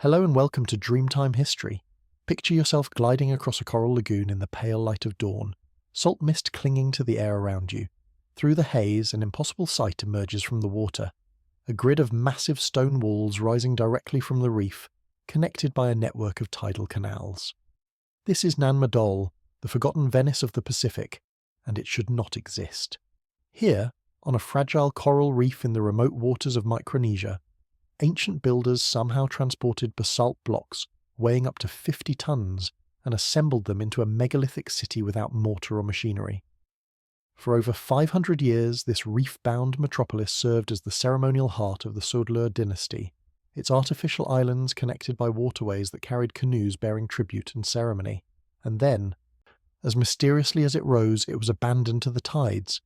Hello and welcome to Dreamtime History. Picture yourself gliding across a coral lagoon in the pale light of dawn, salt mist clinging to the air around you. Through the haze, an impossible sight emerges from the water, a grid of massive stone walls rising directly from the reef, connected by a network of tidal canals. This is Nan Madol, the forgotten Venice of the Pacific, and it should not exist. Here, on a fragile coral reef in the remote waters of Micronesia, ancient builders somehow transported basalt blocks weighing up to 50 tons and assembled them into a megalithic city without mortar or machinery. For over 500 years, this reef-bound metropolis served as the ceremonial heart of the Sodelur dynasty, its artificial islands connected by waterways that carried canoes bearing tribute and ceremony. And then, as mysteriously as it rose, it was abandoned to the tides.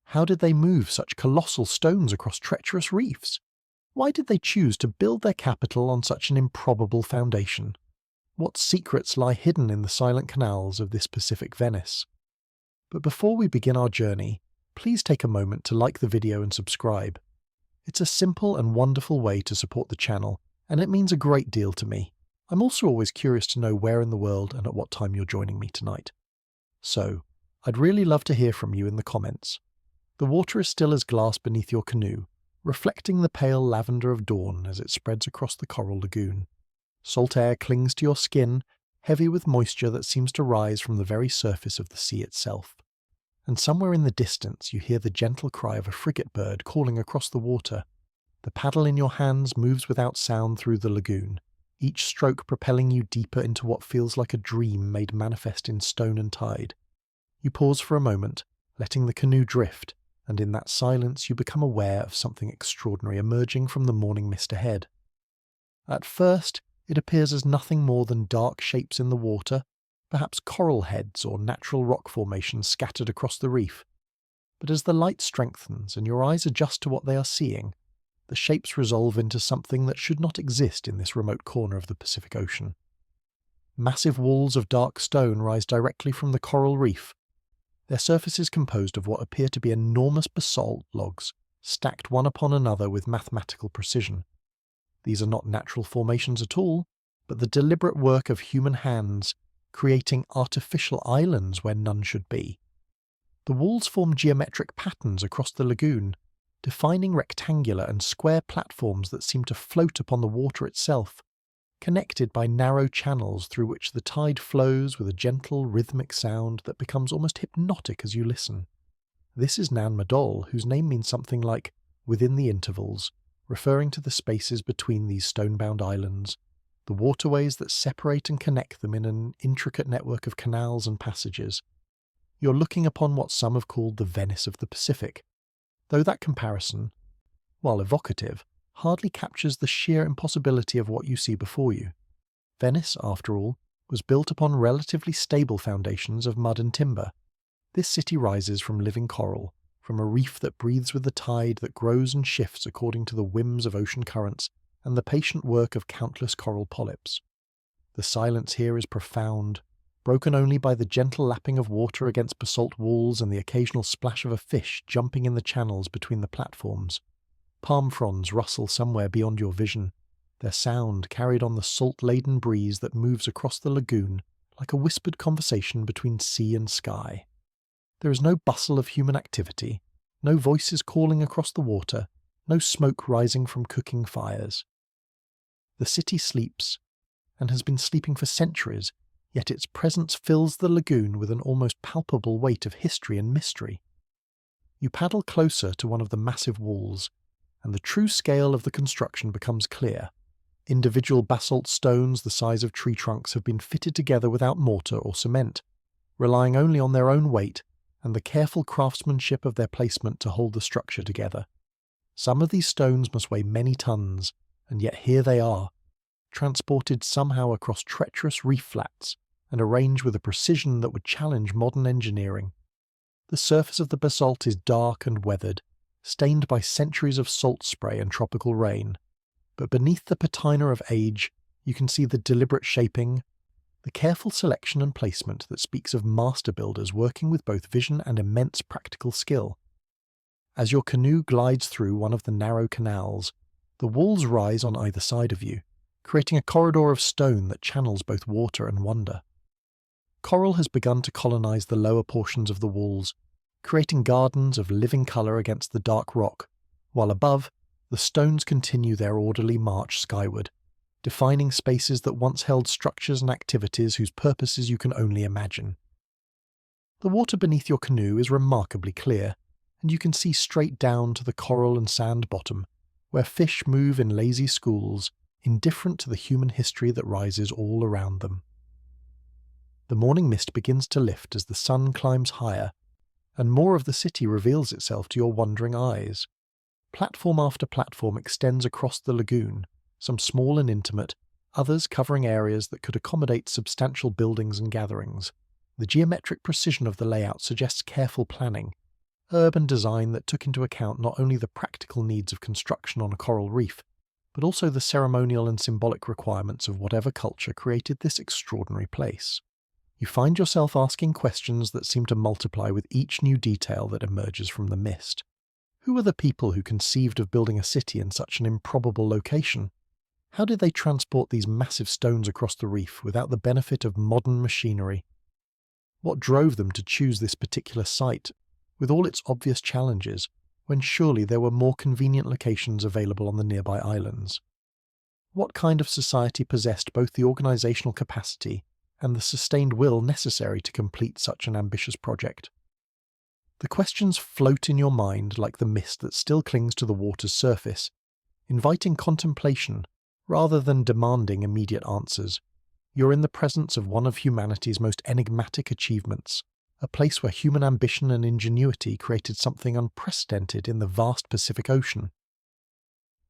How did they move such colossal stones across treacherous reefs? Why did they choose to build their capital on such an improbable foundation? What secrets lie hidden in the silent canals of this Pacific Venice? But before we begin our journey, please take a moment to like the video and subscribe. It's a simple and wonderful way to support the channel, and it means a great deal to me. I'm also always curious to know where in the world and at what time you're joining me tonight. So, I'd really love to hear from you in the comments. The water is still as glass beneath your canoe, reflecting the pale lavender of dawn as it spreads across the coral lagoon. Salt air clings to your skin, heavy with moisture that seems to rise from the very surface of the sea itself. And somewhere in the distance you hear the gentle cry of a frigate bird calling across the water. The paddle in your hands moves without sound through the lagoon, each stroke propelling you deeper into what feels like a dream made manifest in stone and tide. You pause for a moment, letting the canoe drift, and in that silence you become aware of something extraordinary emerging from the morning mist ahead. At first, it appears as nothing more than dark shapes in the water, perhaps coral heads or natural rock formations scattered across the reef. But as the light strengthens and your eyes adjust to what they are seeing, the shapes resolve into something that should not exist in this remote corner of the Pacific Ocean. Massive walls of dark stone rise directly from the coral reef. Their surface is composed of what appear to be enormous basalt logs, stacked one upon another with mathematical precision. These are not natural formations at all, but the deliberate work of human hands, creating artificial islands where none should be. The walls form geometric patterns across the lagoon, defining rectangular and square platforms that seem to float upon the water itself, connected by narrow channels through which the tide flows with a gentle, rhythmic sound that becomes almost hypnotic as you listen. This is Nan Madol, whose name means something like "within the intervals," referring to the spaces between these stone-bound islands, the waterways that separate and connect them in an intricate network of canals and passages. You're looking upon what some have called the Venice of the Pacific, though that comparison, while evocative, hardly captures the sheer impossibility of what you see before you. Venice, after all, was built upon relatively stable foundations of mud and timber. This city rises from living coral, from a reef that breathes with the tide that grows and shifts according to the whims of ocean currents and the patient work of countless coral polyps. The silence here is profound, broken only by the gentle lapping of water against basalt walls and the occasional splash of a fish jumping in the channels between the platforms. Palm fronds rustle somewhere beyond your vision, their sound carried on the salt-laden breeze that moves across the lagoon like a whispered conversation between sea and sky. There is no bustle of human activity, no voices calling across the water, no smoke rising from cooking fires. The city sleeps, and has been sleeping for centuries, yet its presence fills the lagoon with an almost palpable weight of history and mystery. You paddle closer to one of the massive walls, and the true scale of the construction becomes clear. Individual basalt stones the size of tree trunks have been fitted together without mortar or cement, relying only on their own weight and the careful craftsmanship of their placement to hold the structure together. Some of these stones must weigh many tons, and yet here they are, transported somehow across treacherous reef flats and arranged with a precision that would challenge modern engineering. The surface of the basalt is dark and weathered, stained by centuries of salt spray and tropical rain, but beneath the patina of age you can see the deliberate shaping, the careful selection and placement that speaks of master builders working with both vision and immense practical skill. As your canoe glides through one of the narrow canals, the walls rise on either side of you, creating a corridor of stone that channels both water and wonder. Coral has begun to colonize the lower portions of the walls, creating gardens of living colour against the dark rock, while above, the stones continue their orderly march skyward, defining spaces that once held structures and activities whose purposes you can only imagine. The water beneath your canoe is remarkably clear, and you can see straight down to the coral and sand bottom, where fish move in lazy schools, indifferent to the human history that rises all around them. The morning mist begins to lift as the sun climbs higher, and more of the city reveals itself to your wondering eyes. Platform after platform extends across the lagoon, some small and intimate, others covering areas that could accommodate substantial buildings and gatherings. The geometric precision of the layout suggests careful planning, urban design that took into account not only the practical needs of construction on a coral reef, but also the ceremonial and symbolic requirements of whatever culture created this extraordinary place. You find yourself asking questions that seem to multiply with each new detail that emerges from the mist. Who are the people who conceived of building a city in such an improbable location? How did they transport these massive stones across the reef without the benefit of modern machinery? What drove them to choose this particular site, with all its obvious challenges, when surely there were more convenient locations available on the nearby islands? What kind of society possessed both the organisational capacity and the sustained will necessary to complete such an ambitious project? The questions float in your mind like the mist that still clings to the water's surface, inviting contemplation rather than demanding immediate answers. You're in the presence of one of humanity's most enigmatic achievements, a place where human ambition and ingenuity created something unprecedented in the vast Pacific Ocean.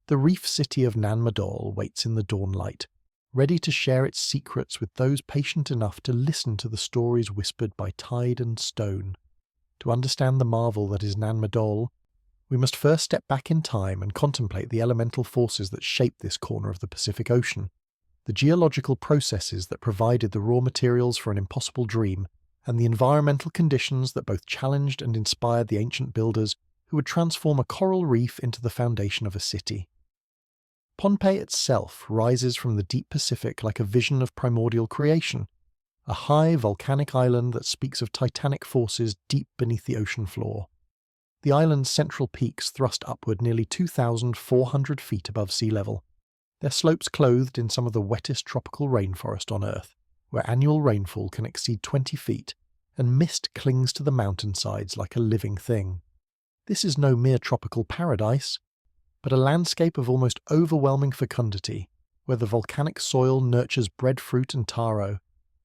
The reef city of Nan Madol waits in the dawnlight, ready to share its secrets with those patient enough to listen to the stories whispered by tide and stone. To understand the marvel that is Nan Madol, we must first step back in time and contemplate the elemental forces that shape this corner of the Pacific Ocean, the geological processes that provided the raw materials for an impossible dream, and the environmental conditions that both challenged and inspired the ancient builders who would transform a coral reef into the foundation of a city. Pohnpei itself rises from the deep Pacific like a vision of primordial creation, a high volcanic island that speaks of titanic forces deep beneath the ocean floor. The island's central peaks thrust upward nearly 2,400 feet above sea level, their slopes clothed in some of the wettest tropical rainforest on Earth, where annual rainfall can exceed 20 feet, and mist clings to the mountainsides like a living thing. This is no mere tropical paradise, but a landscape of almost overwhelming fecundity, where the volcanic soil nurtures breadfruit and taro,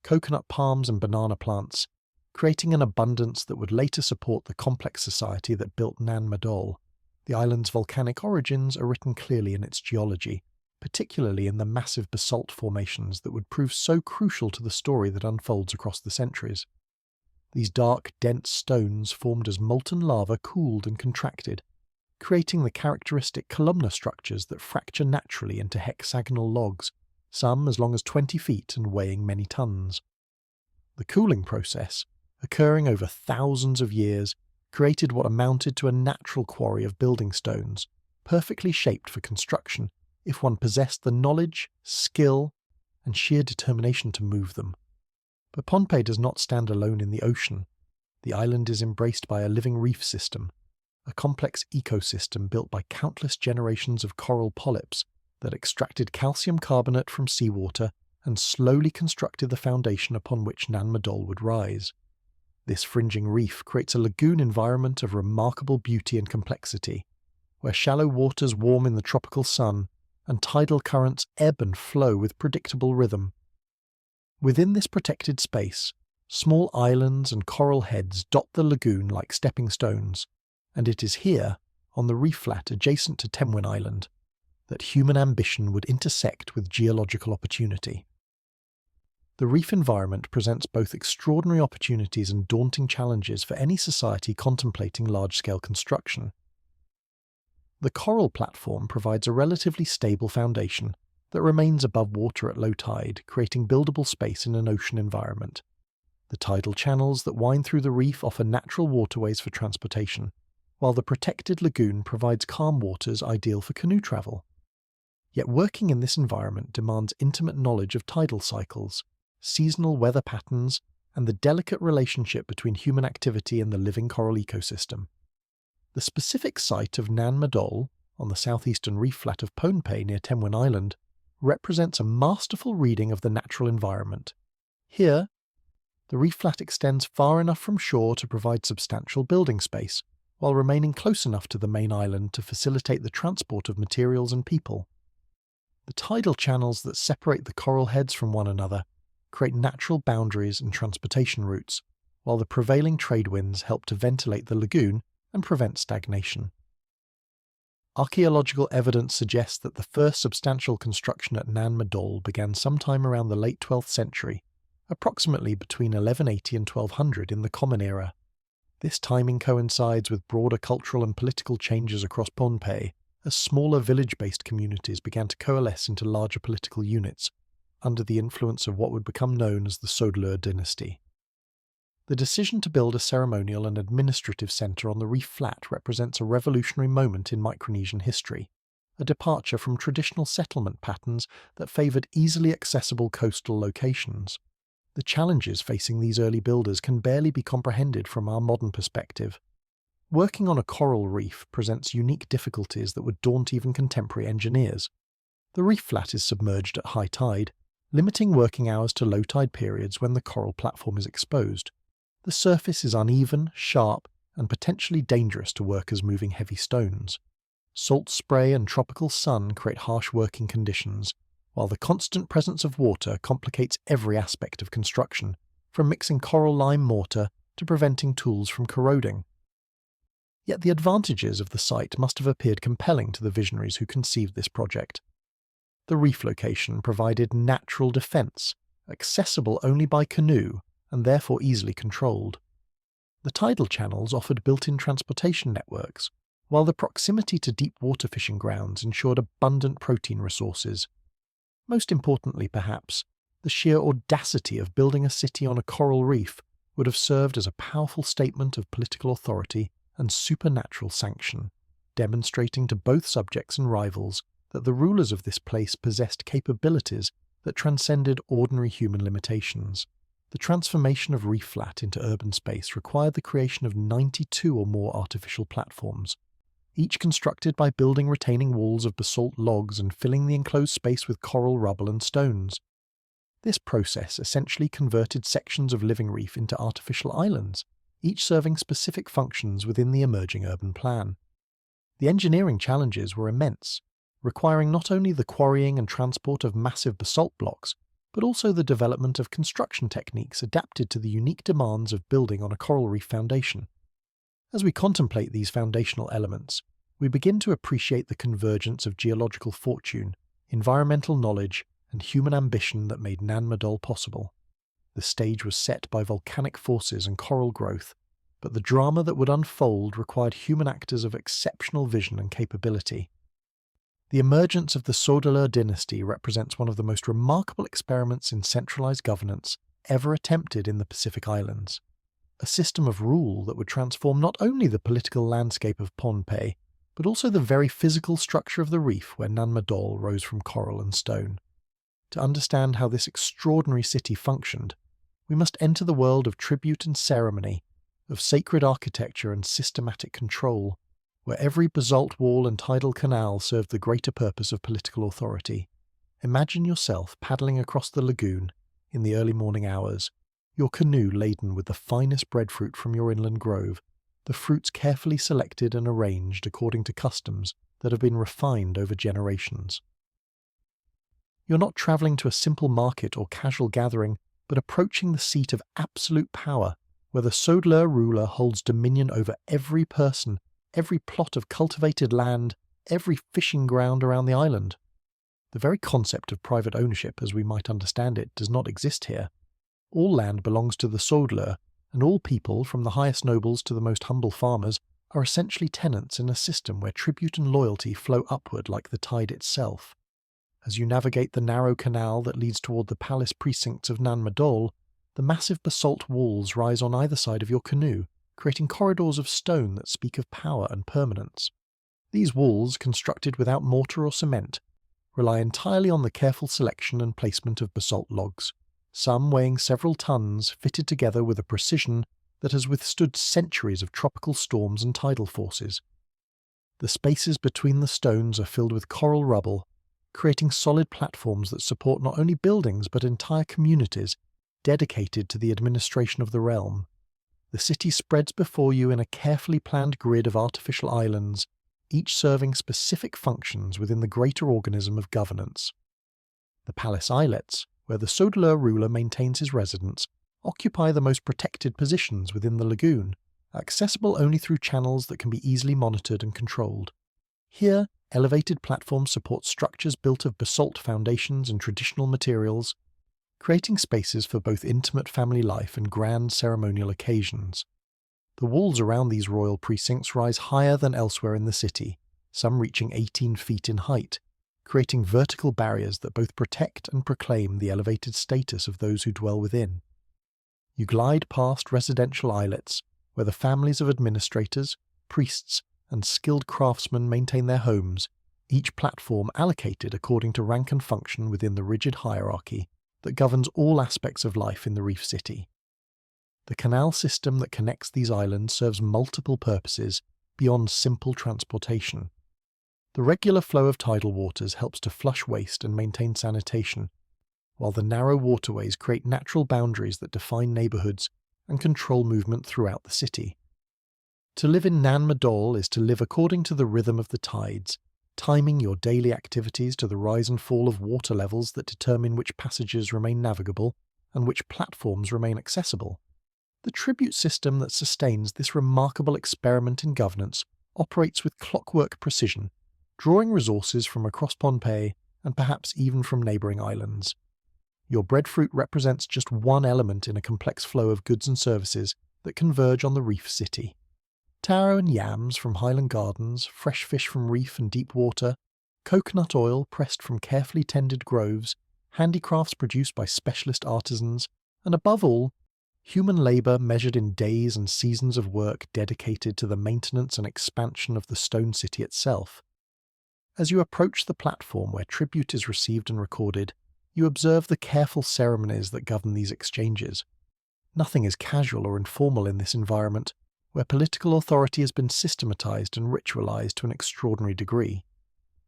coconut palms and banana plants, creating an abundance that would later support the complex society that built Nan Madol. The island's volcanic origins are written clearly in its geology, particularly in the massive basalt formations that would prove so crucial to the story that unfolds across the centuries. These dark, dense stones formed as molten lava cooled and contracted, creating the characteristic columnar structures that fracture naturally into hexagonal logs, some as long as 20 feet and weighing many tons. The cooling process, occurring over thousands of years, created what amounted to a natural quarry of building stones, perfectly shaped for construction, if one possessed the knowledge, skill, and sheer determination to move them. But Pohnpei does not stand alone in the ocean. The island is embraced by a living reef system, a complex ecosystem built by countless generations of coral polyps that extracted calcium carbonate from seawater and slowly constructed the foundation upon which Nan Madol would rise. This fringing reef creates a lagoon environment of remarkable beauty and complexity, where shallow waters warm in the tropical sun and tidal currents ebb and flow with predictable rhythm. Within this protected space, small islands and coral heads dot the lagoon like stepping stones, and it is here, on the reef flat adjacent to Temwin Island, that human ambition would intersect with geological opportunity. The reef environment presents both extraordinary opportunities and daunting challenges for any society contemplating large-scale construction. The coral platform provides a relatively stable foundation that remains above water at low tide, creating buildable space in an ocean environment. The tidal channels that wind through the reef offer natural waterways for transportation, while the protected lagoon provides calm waters ideal for canoe travel. Yet working in this environment demands intimate knowledge of tidal cycles, seasonal weather patterns, and the delicate relationship between human activity and the living coral ecosystem. The specific site of Nan Madol, on the southeastern reef flat of Pohnpei near Tenwin Island, represents a masterful reading of the natural environment. Here, the reef flat extends far enough from shore to provide substantial building space, while remaining close enough to the main island to facilitate the transport of materials and people. The tidal channels that separate the coral heads from one another create natural boundaries and transportation routes, while the prevailing trade winds help to ventilate the lagoon and prevent stagnation. Archaeological evidence suggests that the first substantial construction at Nan Madol began sometime around the late 12th century, approximately between 1180 and 1200 in the Common Era. This timing coincides with broader cultural and political changes across Pohnpei, as smaller village-based communities began to coalesce into larger political units, under the influence of what would become known as the Sodeleur dynasty. The decision to build a ceremonial and administrative centre on the reef flat represents a revolutionary moment in Micronesian history, a departure from traditional settlement patterns that favoured easily accessible coastal locations. The challenges facing these early builders can barely be comprehended from our modern perspective. Working on a coral reef presents unique difficulties that would daunt even contemporary engineers. The reef flat is submerged at high tide, limiting working hours to low tide periods when the coral platform is exposed. The surface is uneven, sharp, and potentially dangerous to workers moving heavy stones. Salt spray and tropical sun create harsh working conditions, while the constant presence of water complicates every aspect of construction, from mixing coral lime mortar to preventing tools from corroding. Yet the advantages of the site must have appeared compelling to the visionaries who conceived this project. The reef location provided natural defence, accessible only by canoe, and therefore easily controlled. The tidal channels offered built-in transportation networks, while the proximity to deep water fishing grounds ensured abundant protein resources. Most importantly, perhaps, the sheer audacity of building a city on a coral reef would have served as a powerful statement of political authority and supernatural sanction, demonstrating to both subjects and rivals that the rulers of this place possessed capabilities that transcended ordinary human limitations. The transformation of reef flat into urban space required the creation of 92 or more artificial platforms, each constructed by building retaining walls of basalt logs and filling the enclosed space with coral rubble and stones. This process essentially converted sections of living reef into artificial islands, each serving specific functions within the emerging urban plan. The engineering challenges were immense, requiring not only the quarrying and transport of massive basalt blocks, but also the development of construction techniques adapted to the unique demands of building on a coral reef foundation. As we contemplate these foundational elements, we begin to appreciate the convergence of geological fortune, environmental knowledge, and human ambition that made Nan Madol possible. The stage was set by volcanic forces and coral growth, but the drama that would unfold required human actors of exceptional vision and capability. The emergence of the Sodeleur dynasty represents one of the most remarkable experiments in centralized governance ever attempted in the Pacific Islands. A system of rule that would transform not only the political landscape of Pohnpei, but also the very physical structure of the reef where Nan Madol rose from coral and stone. To understand how this extraordinary city functioned, we must enter the world of tribute and ceremony, of sacred architecture and systematic control, where every basalt wall and tidal canal served the greater purpose of political authority. Imagine yourself paddling across the lagoon in the early morning hours, your canoe laden with the finest breadfruit from your inland grove, the fruits carefully selected and arranged according to customs that have been refined over generations. You're not travelling to a simple market or casual gathering, but approaching the seat of absolute power, where the Sodeleur ruler holds dominion over every person, every plot of cultivated land, every fishing ground around the island. The very concept of private ownership, as we might understand it, does not exist here. All land belongs to the Sodeleur, and all people, from the highest nobles to the most humble farmers, are essentially tenants in a system where tribute and loyalty flow upward like the tide itself. As you navigate the narrow canal that leads toward the palace precincts of Nan Madol, the massive basalt walls rise on either side of your canoe, creating corridors of stone that speak of power and permanence. These walls, constructed without mortar or cement, rely entirely on the careful selection and placement of basalt logs, some weighing several tons fitted together with a precision that has withstood centuries of tropical storms and tidal forces. The spaces between the stones are filled with coral rubble, creating solid platforms that support not only buildings but entire communities dedicated to the administration of the realm. The city spreads before you in a carefully planned grid of artificial islands, each serving specific functions within the greater organism of governance. The palace islets, where the Sodalur ruler maintains his residence, occupy the most protected positions within the lagoon, accessible only through channels that can be easily monitored and controlled. Here, elevated platforms support structures built of basalt foundations and traditional materials, creating spaces for both intimate family life and grand ceremonial occasions. The walls around these royal precincts rise higher than elsewhere in the city, some reaching 18 feet in height, creating vertical barriers that both protect and proclaim the elevated status of those who dwell within. You glide past residential islets, where the families of administrators, priests, and skilled craftsmen maintain their homes, each platform allocated according to rank and function within the rigid hierarchy that governs all aspects of life in the reef city. The canal system that connects these islands serves multiple purposes beyond simple transportation. The regular flow of tidal waters helps to flush waste and maintain sanitation, while the narrow waterways create natural boundaries that define neighbourhoods and control movement throughout the city. To live in Nan Madol is to live according to the rhythm of the tides, timing your daily activities to the rise and fall of water levels that determine which passages remain navigable and which platforms remain accessible. The tribute system that sustains this remarkable experiment in governance operates with clockwork precision, drawing resources from across Pompeii and perhaps even from neighbouring islands. Your breadfruit represents just one element in a complex flow of goods and services that converge on the reef city. Taro and yams from highland gardens, fresh fish from reef and deep water, coconut oil pressed from carefully tended groves, handicrafts produced by specialist artisans, and above all, human labour measured in days and seasons of work dedicated to the maintenance and expansion of the stone city itself. As you approach the platform where tribute is received and recorded, you observe the careful ceremonies that govern these exchanges. Nothing is casual or informal in this environment, where political authority has been systematized and ritualized to an extraordinary degree.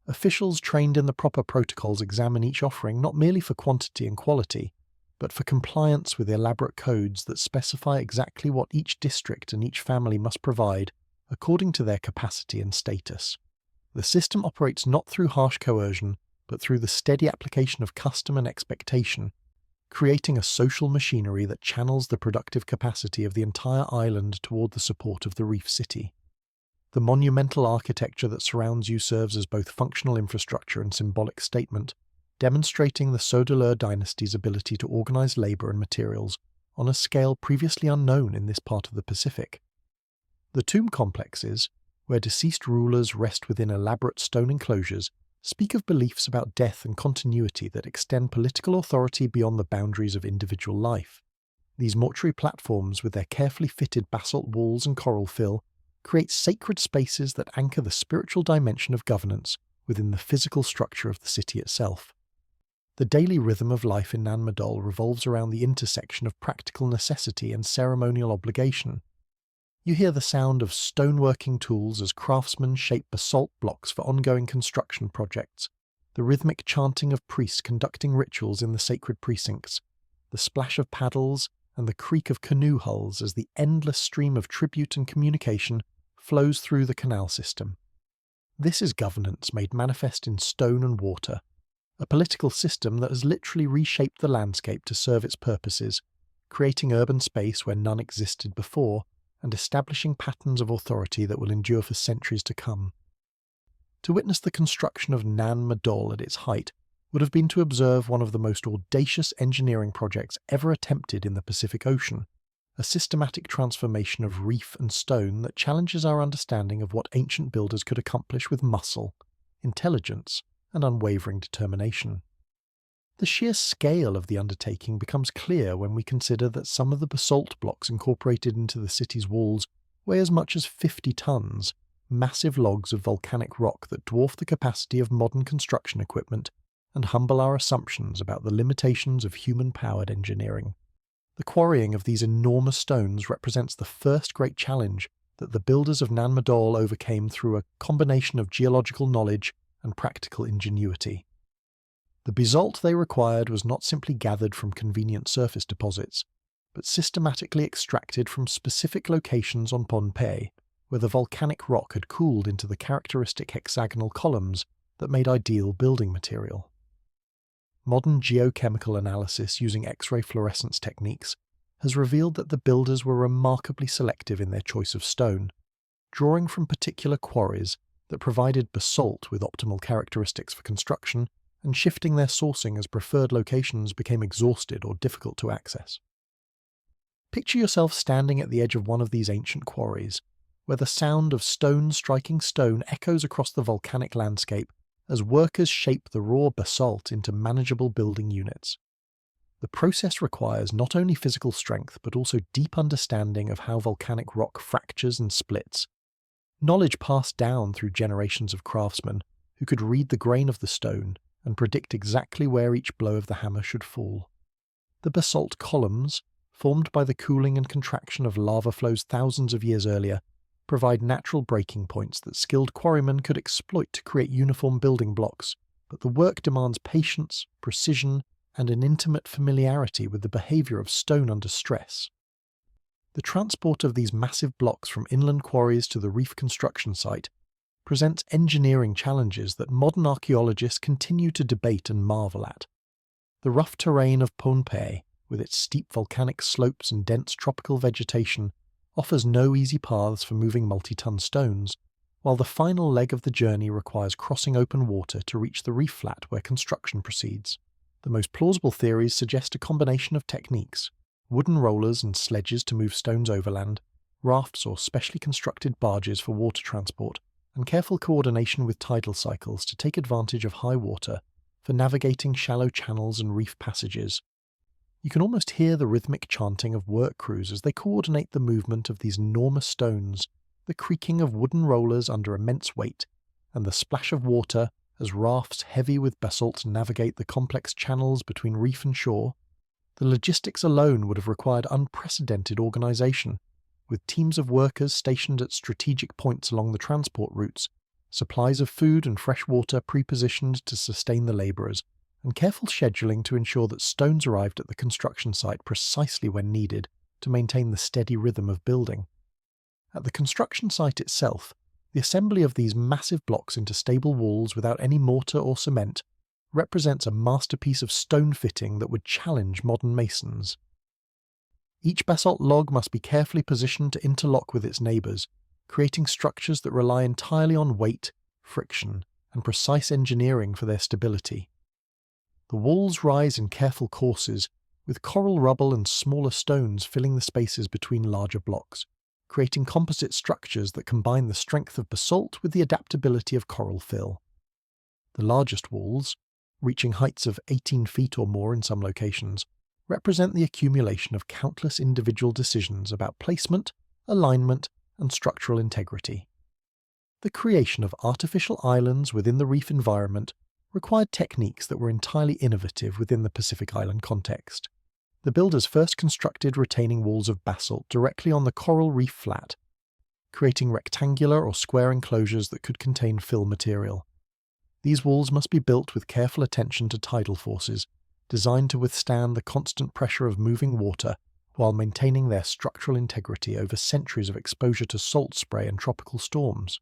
Officials trained in the proper protocols examine each offering not merely for quantity and quality, but for compliance with elaborate codes that specify exactly what each district and each family must provide according to their capacity and status. The system operates not through harsh coercion, but through the steady application of custom and expectation, creating a social machinery that channels the productive capacity of the entire island toward the support of the reef city. The monumental architecture that surrounds you serves as both functional infrastructure and symbolic statement, demonstrating the Sodalur dynasty's ability to organize labour and materials on a scale previously unknown in this part of the Pacific. The tomb complexes, where deceased rulers rest within elaborate stone enclosures, speak of beliefs about death and continuity that extend political authority beyond the boundaries of individual life. These mortuary platforms, with their carefully fitted basalt walls and coral fill, create sacred spaces that anchor the spiritual dimension of governance within the physical structure of the city itself. The daily rhythm of life in Nan Madol revolves around the intersection of practical necessity and ceremonial obligation. You hear the sound of stoneworking tools as craftsmen shape basalt blocks for ongoing construction projects, the rhythmic chanting of priests conducting rituals in the sacred precincts, the splash of paddles, and the creak of canoe hulls as the endless stream of tribute and communication flows through the canal system. This is governance made manifest in stone and water, a political system that has literally reshaped the landscape to serve its purposes, creating urban space where none existed before, and establishing patterns of authority that will endure for centuries to come. To witness the construction of Nan Madol at its height would have been to observe one of the most audacious engineering projects ever attempted in the Pacific Ocean, a systematic transformation of reef and stone that challenges our understanding of what ancient builders could accomplish with muscle, intelligence, and unwavering determination. The sheer scale of the undertaking becomes clear when we consider that some of the basalt blocks incorporated into the city's walls weigh as much as 50 tons, massive logs of volcanic rock that dwarf the capacity of modern construction equipment and humble our assumptions about the limitations of human-powered engineering. The quarrying of these enormous stones represents the first great challenge that the builders of Nan Madol overcame through a combination of geological knowledge and practical ingenuity. The basalt they required was not simply gathered from convenient surface deposits, but systematically extracted from specific locations on Pompeii, where the volcanic rock had cooled into the characteristic hexagonal columns that made ideal building material. Modern geochemical analysis using X-ray fluorescence techniques has revealed that the builders were remarkably selective in their choice of stone, drawing from particular quarries that provided basalt with optimal characteristics for construction and shifting their sourcing as preferred locations became exhausted or difficult to access. Picture yourself standing at the edge of one of these ancient quarries, where the sound of stone striking stone echoes across the volcanic landscape as workers shape the raw basalt into manageable building units. The process requires not only physical strength but also deep understanding of how volcanic rock fractures and splits, knowledge passed down through generations of craftsmen who could read the grain of the stone and predict exactly where each blow of the hammer should fall. The basalt columns, formed by the cooling and contraction of lava flows thousands of years earlier, provide natural breaking points that skilled quarrymen could exploit to create uniform building blocks, but the work demands patience, precision, and an intimate familiarity with the behaviour of stone under stress. The transport of these massive blocks from inland quarries to the reef construction site presents engineering challenges that modern archaeologists continue to debate and marvel at. The rough terrain of Pompeii, with its steep volcanic slopes and dense tropical vegetation, offers no easy paths for moving multi-ton stones, while the final leg of the journey requires crossing open water to reach the reef flat where construction proceeds. The most plausible theories suggest a combination of techniques: wooden rollers and sledges to move stones overland, rafts or specially constructed barges for water transport, and careful coordination with tidal cycles to take advantage of high water for navigating shallow channels and reef passages. You can almost hear the rhythmic chanting of work crews as they coordinate the movement of these enormous stones, the creaking of wooden rollers under immense weight, and the splash of water as rafts heavy with basalt navigate the complex channels between reef and shore. The logistics alone would have required unprecedented organisation, with teams of workers stationed at strategic points along the transport routes, supplies of food and fresh water pre-positioned to sustain the labourers, and careful scheduling to ensure that stones arrived at the construction site precisely when needed to maintain the steady rhythm of building. At the construction site itself, the assembly of these massive blocks into stable walls without any mortar or cement represents a masterpiece of stone fitting that would challenge modern masons. Each basalt log must be carefully positioned to interlock with its neighbours, creating structures that rely entirely on weight, friction, and precise engineering for their stability. The walls rise in careful courses, with coral rubble and smaller stones filling the spaces between larger blocks, creating composite structures that combine the strength of basalt with the adaptability of coral fill. The largest walls, reaching heights of 18 feet or more in some locations, represent the accumulation of countless individual decisions about placement, alignment, and structural integrity. The creation of artificial islands within the reef environment required techniques that were entirely innovative within the Pacific Island context. The builders first constructed retaining walls of basalt directly on the coral reef flat, creating rectangular or square enclosures that could contain fill material. These walls must be built with careful attention to tidal forces, designed to withstand the constant pressure of moving water while maintaining their structural integrity over centuries of exposure to salt spray and tropical storms.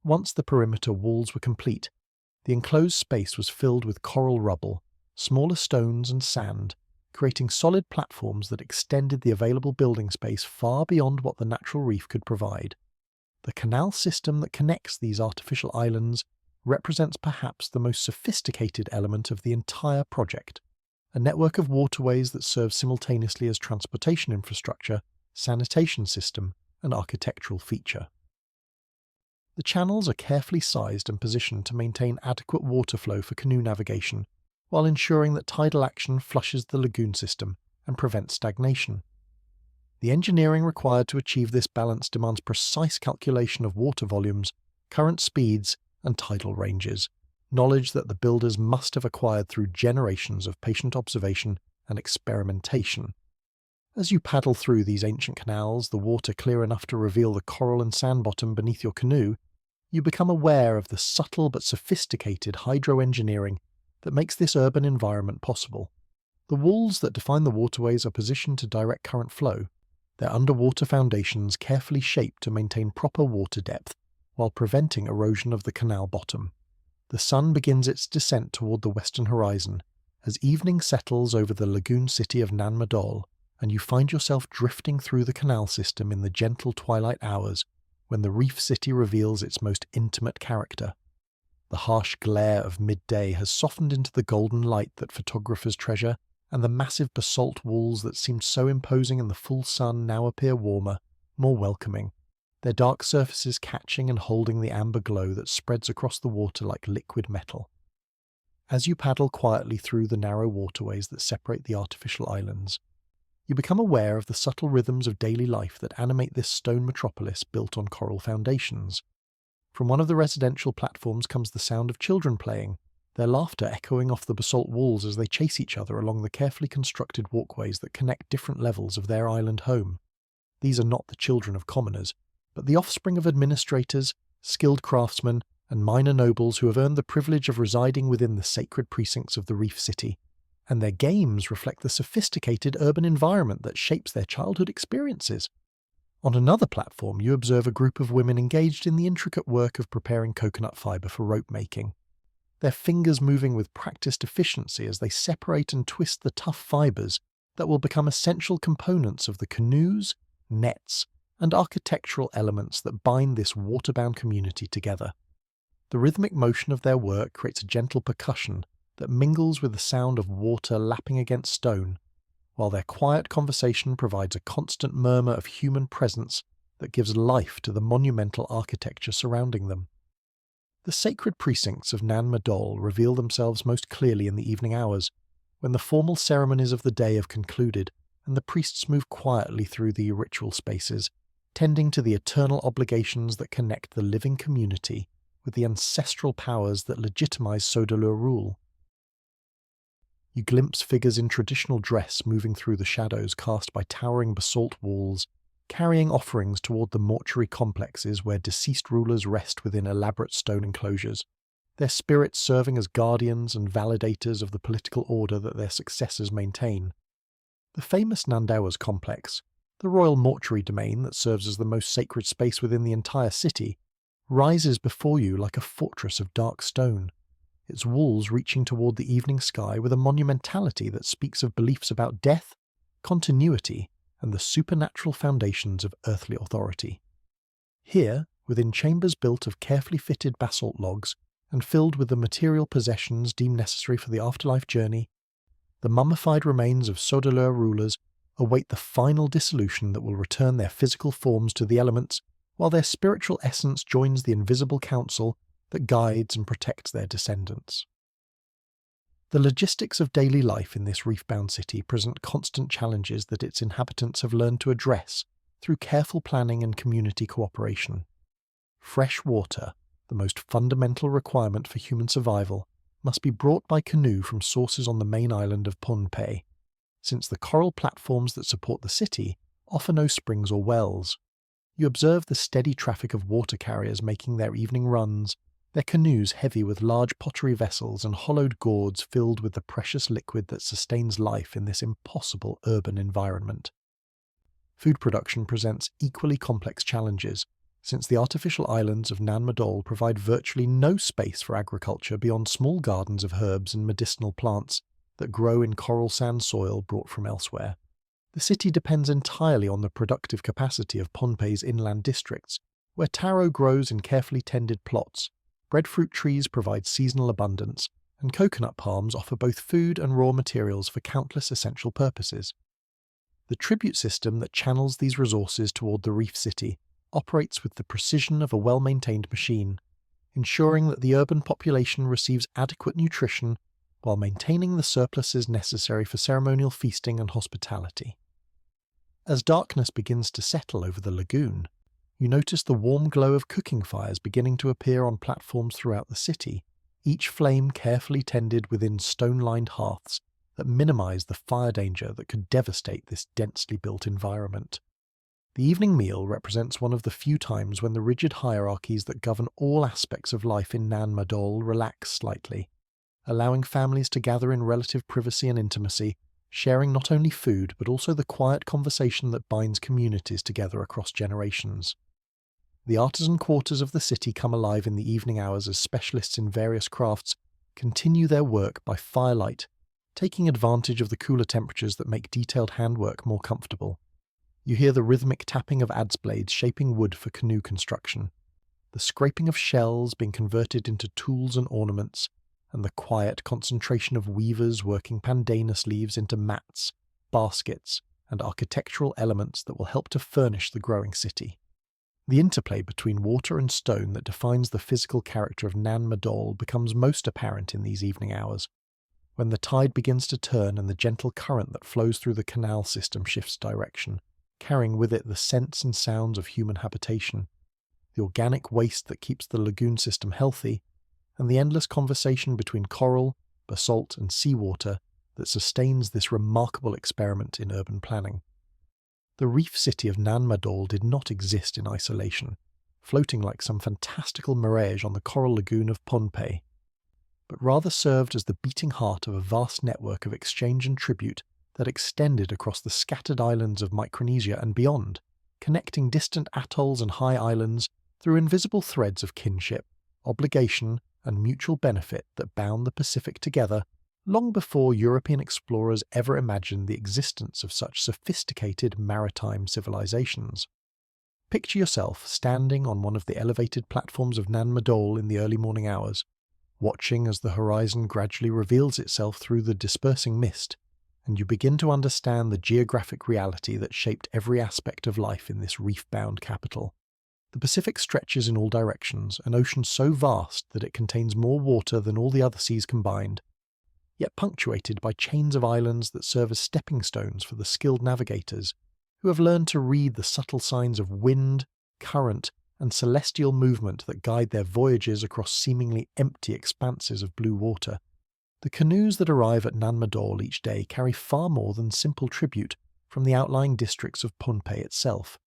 Once the perimeter walls were complete, the enclosed space was filled with coral rubble, smaller stones and sand, creating solid platforms that extended the available building space far beyond what the natural reef could provide. The canal system that connects these artificial islands represents perhaps the most sophisticated element of the entire project, a network of waterways that serves simultaneously as transportation infrastructure, sanitation system, and architectural feature. The channels are carefully sized and positioned to maintain adequate water flow for canoe navigation, while ensuring that tidal action flushes the lagoon system and prevents stagnation. The engineering required to achieve this balance demands precise calculation of water volumes, current speeds, and tidal ranges, knowledge that the builders must have acquired through generations of patient observation and experimentation. As you paddle through these ancient canals, the water clear enough to reveal the coral and sand bottom beneath your canoe, you become aware of the subtle but sophisticated hydroengineering that makes this urban environment possible. The walls that define the waterways are positioned to direct current flow, their underwater foundations carefully shaped to maintain proper water depth while preventing erosion of the canal bottom. The sun begins its descent toward the western horizon as evening settles over the lagoon city of Nan Madol, and you find yourself drifting through the canal system in the gentle twilight hours when the reef city reveals its most intimate character. The harsh glare of midday has softened into the golden light that photographers treasure, and the massive basalt walls that seemed so imposing in the full sun now appear warmer, more welcoming, their dark surfaces catching and holding the amber glow that spreads across the water like liquid metal. As you paddle quietly through the narrow waterways that separate the artificial islands, you become aware of the subtle rhythms of daily life that animate this stone metropolis built on coral foundations. From one of the residential platforms comes the sound of children playing, their laughter echoing off the basalt walls as they chase each other along the carefully constructed walkways that connect different levels of their island home. These are not the children of commoners, but the offspring of administrators, skilled craftsmen, and minor nobles who have earned the privilege of residing within the sacred precincts of the reef city, and their games reflect the sophisticated urban environment that shapes their childhood experiences. On another platform, you observe a group of women engaged in the intricate work of preparing coconut fibre for rope making, their fingers moving with practiced efficiency as they separate and twist the tough fibres that will become essential components of the canoes, nets, and architectural elements that bind this waterbound community together. The rhythmic motion of their work creates a gentle percussion that mingles with the sound of water lapping against stone, while their quiet conversation provides a constant murmur of human presence that gives life to the monumental architecture surrounding them. The sacred precincts of Nan Madol reveal themselves most clearly in the evening hours, when the formal ceremonies of the day have concluded and the priests move quietly through the ritual spaces, tending to the eternal obligations that connect the living community with the ancestral powers that legitimize Sodalur rule. You glimpse figures in traditional dress moving through the shadows cast by towering basalt walls, carrying offerings toward the mortuary complexes where deceased rulers rest within elaborate stone enclosures, their spirits serving as guardians and validators of the political order that their successors maintain. The famous Nandawas complex, the royal mortuary domain that serves as the most sacred space within the entire city, rises before you like a fortress of dark stone, its walls reaching toward the evening sky with a monumentality that speaks of beliefs about death, continuity, and the supernatural foundations of earthly authority. Here, within chambers built of carefully fitted basalt logs and filled with the material possessions deemed necessary for the afterlife journey, the mummified remains of Sodalur rulers await the final dissolution that will return their physical forms to the elements, while their spiritual essence joins the invisible council that guides and protects their descendants. The logistics of daily life in this reef-bound city present constant challenges that its inhabitants have learned to address through careful planning and community cooperation. Fresh water, the most fundamental requirement for human survival, must be brought by canoe from sources on the main island of Pohnpei, since the coral platforms that support the city offer no springs or wells. You observe the steady traffic of water carriers making their evening runs, their canoes heavy with large pottery vessels and hollowed gourds filled with the precious liquid that sustains life in this impossible urban environment. Food production presents equally complex challenges, since the artificial islands of Nan Madol provide virtually no space for agriculture beyond small gardens of herbs and medicinal plants that grow in coral sand soil brought from elsewhere. The city depends entirely on the productive capacity of Pohnpei's inland districts, where taro grows in carefully tended plots, breadfruit trees provide seasonal abundance, and coconut palms offer both food and raw materials for countless essential purposes. The tribute system that channels these resources toward the reef city operates with the precision of a well-maintained machine, ensuring that the urban population receives adequate nutrition while maintaining the surpluses necessary for ceremonial feasting and hospitality. As darkness begins to settle over the lagoon, you notice the warm glow of cooking fires beginning to appear on platforms throughout the city, each flame carefully tended within stone-lined hearths that minimize the fire danger that could devastate this densely built environment. The evening meal represents one of the few times when the rigid hierarchies that govern all aspects of life in Nan Madol relax slightly, allowing families to gather in relative privacy and intimacy, sharing not only food but also the quiet conversation that binds communities together across generations. The artisan quarters of the city come alive in the evening hours as specialists in various crafts continue their work by firelight, taking advantage of the cooler temperatures that make detailed handwork more comfortable. You hear the rhythmic tapping of adze blades shaping wood for canoe construction, the scraping of shells being converted into tools and ornaments, and the quiet concentration of weavers working pandanus leaves into mats, baskets, and architectural elements that will help to furnish the growing city. The interplay between water and stone that defines the physical character of Nan Madol becomes most apparent in these evening hours, when the tide begins to turn and the gentle current that flows through the canal system shifts direction, carrying with it the scents and sounds of human habitation, the organic waste that keeps the lagoon system healthy, and the endless conversation between coral, basalt, and seawater that sustains this remarkable experiment in urban planning. The reef city of Nan Madol did not exist in isolation, floating like some fantastical mirage on the coral lagoon of Pohnpei, but rather served as the beating heart of a vast network of exchange and tribute that extended across the scattered islands of Micronesia and beyond, connecting distant atolls and high islands through invisible threads of kinship, obligation, and mutual benefit that bound the Pacific together long before European explorers ever imagined the existence of such sophisticated maritime civilizations. Picture yourself standing on one of the elevated platforms of Nan Madol in the early morning hours, watching as the horizon gradually reveals itself through the dispersing mist, and you begin to understand the geographic reality that shaped every aspect of life in this reef-bound capital. The Pacific stretches in all directions, an ocean so vast that it contains more water than all the other seas combined, yet punctuated by chains of islands that serve as stepping stones for the skilled navigators who have learned to read the subtle signs of wind, current, and celestial movement that guide their voyages across seemingly empty expanses of blue water. The canoes that arrive at Nan Madol each day carry far more than simple tribute from the outlying districts of Pohnpei itself.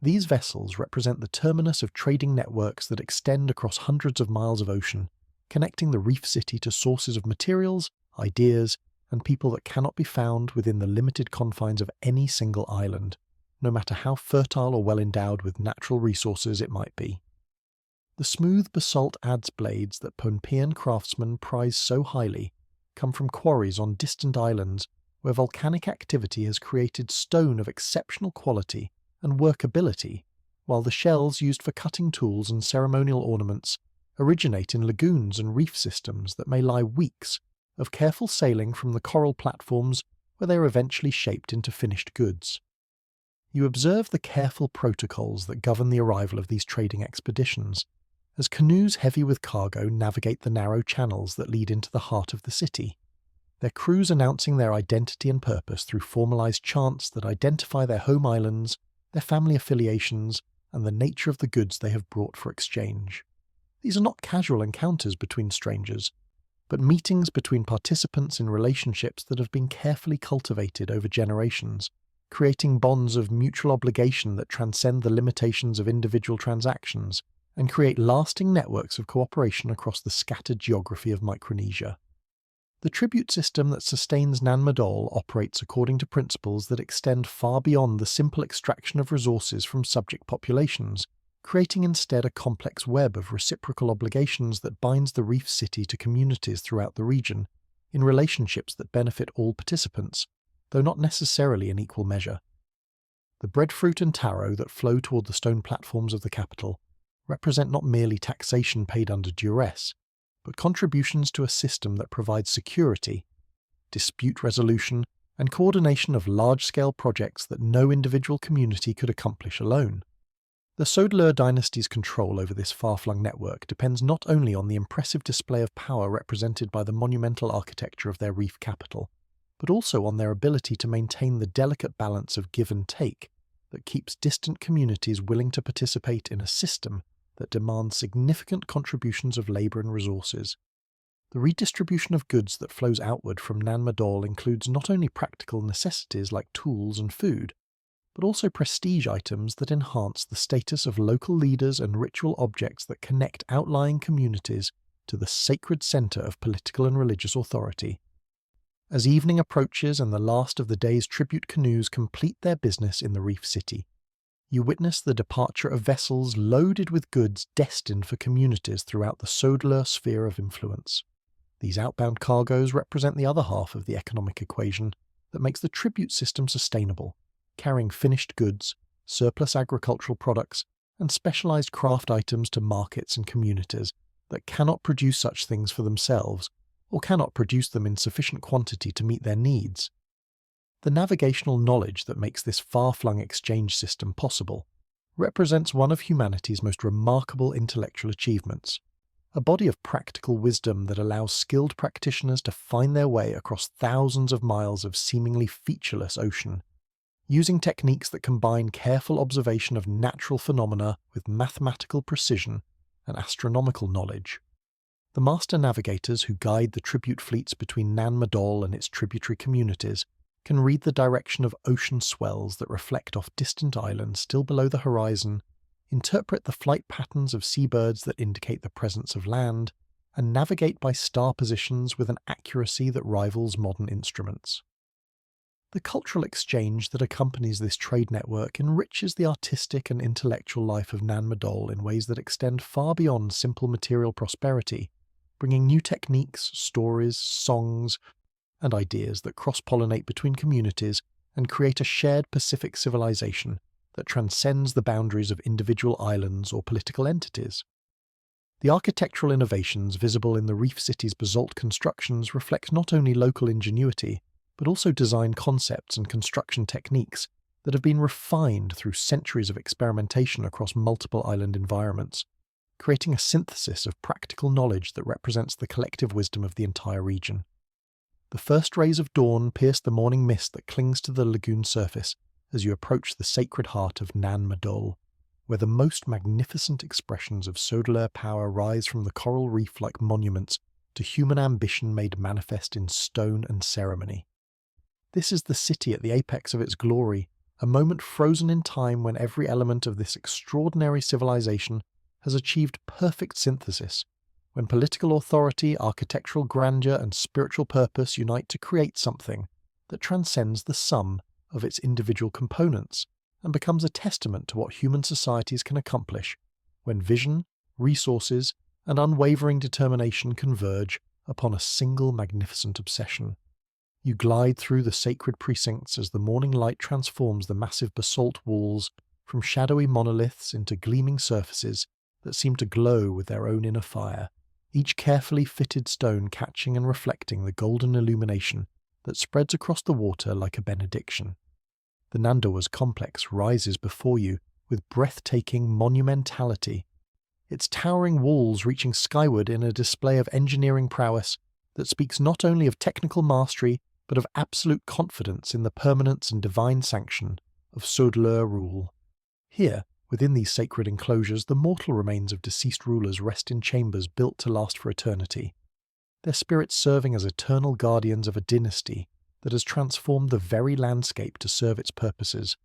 These vessels represent the terminus of trading networks that extend across hundreds of miles of ocean, connecting the reef city to sources of materials, ideas, and people that cannot be found within the limited confines of any single island, no matter how fertile or well endowed with natural resources it might be. The smooth basalt adze blades that Pohnpeian craftsmen prize so highly come from quarries on distant islands where volcanic activity has created stone of exceptional quality and workability, while the shells used for cutting tools and ceremonial ornaments originate in lagoons and reef systems that may lie weeks of careful sailing from the coral platforms where they are eventually shaped into finished goods. You observe the careful protocols that govern the arrival of these trading expeditions, as canoes heavy with cargo navigate the narrow channels that lead into the heart of the city, their crews announcing their identity and purpose through formalized chants that identify their home islands, their family affiliations, and the nature of the goods they have brought for exchange. These are not casual encounters between strangers, but meetings between participants in relationships that have been carefully cultivated over generations, creating bonds of mutual obligation that transcend the limitations of individual transactions and create lasting networks of cooperation across the scattered geography of Micronesia. The tribute system that sustains Nan Madol operates according to principles that extend far beyond the simple extraction of resources from subject populations, creating instead a complex web of reciprocal obligations that binds the reef city to communities throughout the region, in relationships that benefit all participants, though not necessarily in equal measure. The breadfruit and taro that flow toward the stone platforms of the capital represent not merely taxation paid under duress, but contributions to a system that provides security, dispute resolution, and coordination of large-scale projects that no individual community could accomplish alone. The Sodelur dynasty's control over this far-flung network depends not only on the impressive display of power represented by the monumental architecture of their reef capital, but also on their ability to maintain the delicate balance of give and take that keeps distant communities willing to participate in a system that demands significant contributions of labour and resources. The redistribution of goods that flows outward from Nan Madol includes not only practical necessities like tools and food, but also prestige items that enhance the status of local leaders and ritual objects that connect outlying communities to the sacred centre of political and religious authority. As evening approaches and the last of the day's tribute canoes complete their business in the reef city, you witness the departure of vessels loaded with goods destined for communities throughout the Sodler sphere of influence. These outbound cargoes represent the other half of the economic equation that makes the tribute system sustainable, carrying finished goods, surplus agricultural products, and specialized craft items to markets and communities that cannot produce such things for themselves, or cannot produce them in sufficient quantity to meet their needs. The navigational knowledge that makes this far-flung exchange system possible represents one of humanity's most remarkable intellectual achievements, a body of practical wisdom that allows skilled practitioners to find their way across thousands of miles of seemingly featureless ocean, using techniques that combine careful observation of natural phenomena with mathematical precision and astronomical knowledge. The master navigators who guide the tribute fleets between Nan Madol and its tributary communities can read the direction of ocean swells that reflect off distant islands still below the horizon, interpret the flight patterns of seabirds that indicate the presence of land, and navigate by star positions with an accuracy that rivals modern instruments. The cultural exchange that accompanies this trade network enriches the artistic and intellectual life of Nan Madol in ways that extend far beyond simple material prosperity, bringing new techniques, stories, songs, and ideas that cross-pollinate between communities and create a shared Pacific civilization that transcends the boundaries of individual islands or political entities. The architectural innovations visible in the reef city's basalt constructions reflect not only local ingenuity, but also design concepts and construction techniques that have been refined through centuries of experimentation across multiple island environments, creating a synthesis of practical knowledge that represents the collective wisdom of the entire region. The first rays of dawn pierce the morning mist that clings to the lagoon surface as you approach the sacred heart of Nan Madol, where the most magnificent expressions of Sodler power rise from the coral reef like monuments to human ambition made manifest in stone and ceremony. This is the city at the apex of its glory, a moment frozen in time when every element of this extraordinary civilization has achieved perfect synthesis, when political authority, architectural grandeur, and spiritual purpose unite to create something that transcends the sum of its individual components and becomes a testament to what human societies can accomplish when vision, resources, and unwavering determination converge upon a single magnificent obsession. You glide through the sacred precincts as the morning light transforms the massive basalt walls from shadowy monoliths into gleaming surfaces that seem to glow with their own inner fire, each carefully fitted stone catching and reflecting the golden illumination that spreads across the water like a benediction. The Nandawas complex rises before you with breathtaking monumentality, its towering walls reaching skyward in a display of engineering prowess that speaks not only of technical mastery but of absolute confidence in the permanence and divine sanction of Sodler rule. Here, within these sacred enclosures, the mortal remains of deceased rulers rest in chambers built to last for eternity, their spirits serving as eternal guardians of a dynasty that has transformed the very landscape to serve its purposes.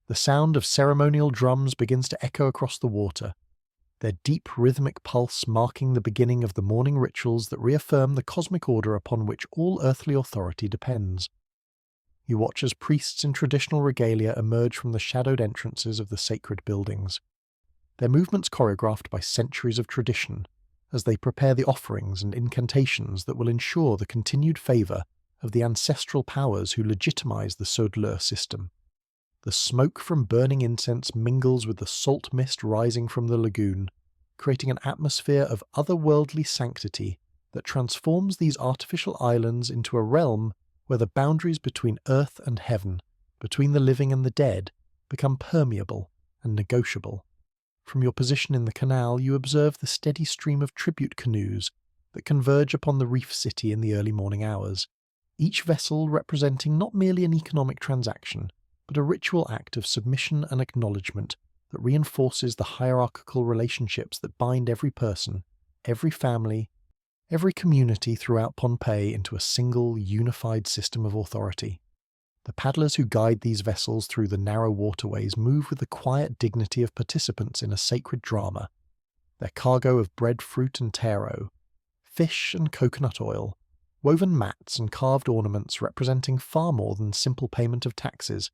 The sound of ceremonial drums begins to echo across the water, their deep rhythmic pulse marking the beginning of the morning rituals that reaffirm the cosmic order upon which all earthly authority depends. You watch as priests in traditional regalia emerge from the shadowed entrances of the sacred buildings, their movements choreographed by centuries of tradition, as they prepare the offerings and incantations that will ensure the continued favour of the ancestral powers who legitimize the Sodler system. The smoke from burning incense mingles with the salt mist rising from the lagoon, creating an atmosphere of otherworldly sanctity that transforms these artificial islands into a realm where the boundaries between earth and heaven, between the living and the dead, become permeable and negotiable. From your position in the canal, you observe the steady stream of tribute canoes that converge upon the reef city in the early morning hours, each vessel representing not merely an economic transaction, but a ritual act of submission and acknowledgement that reinforces the hierarchical relationships that bind every person, every family, every community throughout Pompeii into a single, unified system of authority. The paddlers who guide these vessels through the narrow waterways move with the quiet dignity of participants in a sacred drama. Their cargo of breadfruit and taro, fish and coconut oil, woven mats and carved ornaments representing far more than simple payment of taxes,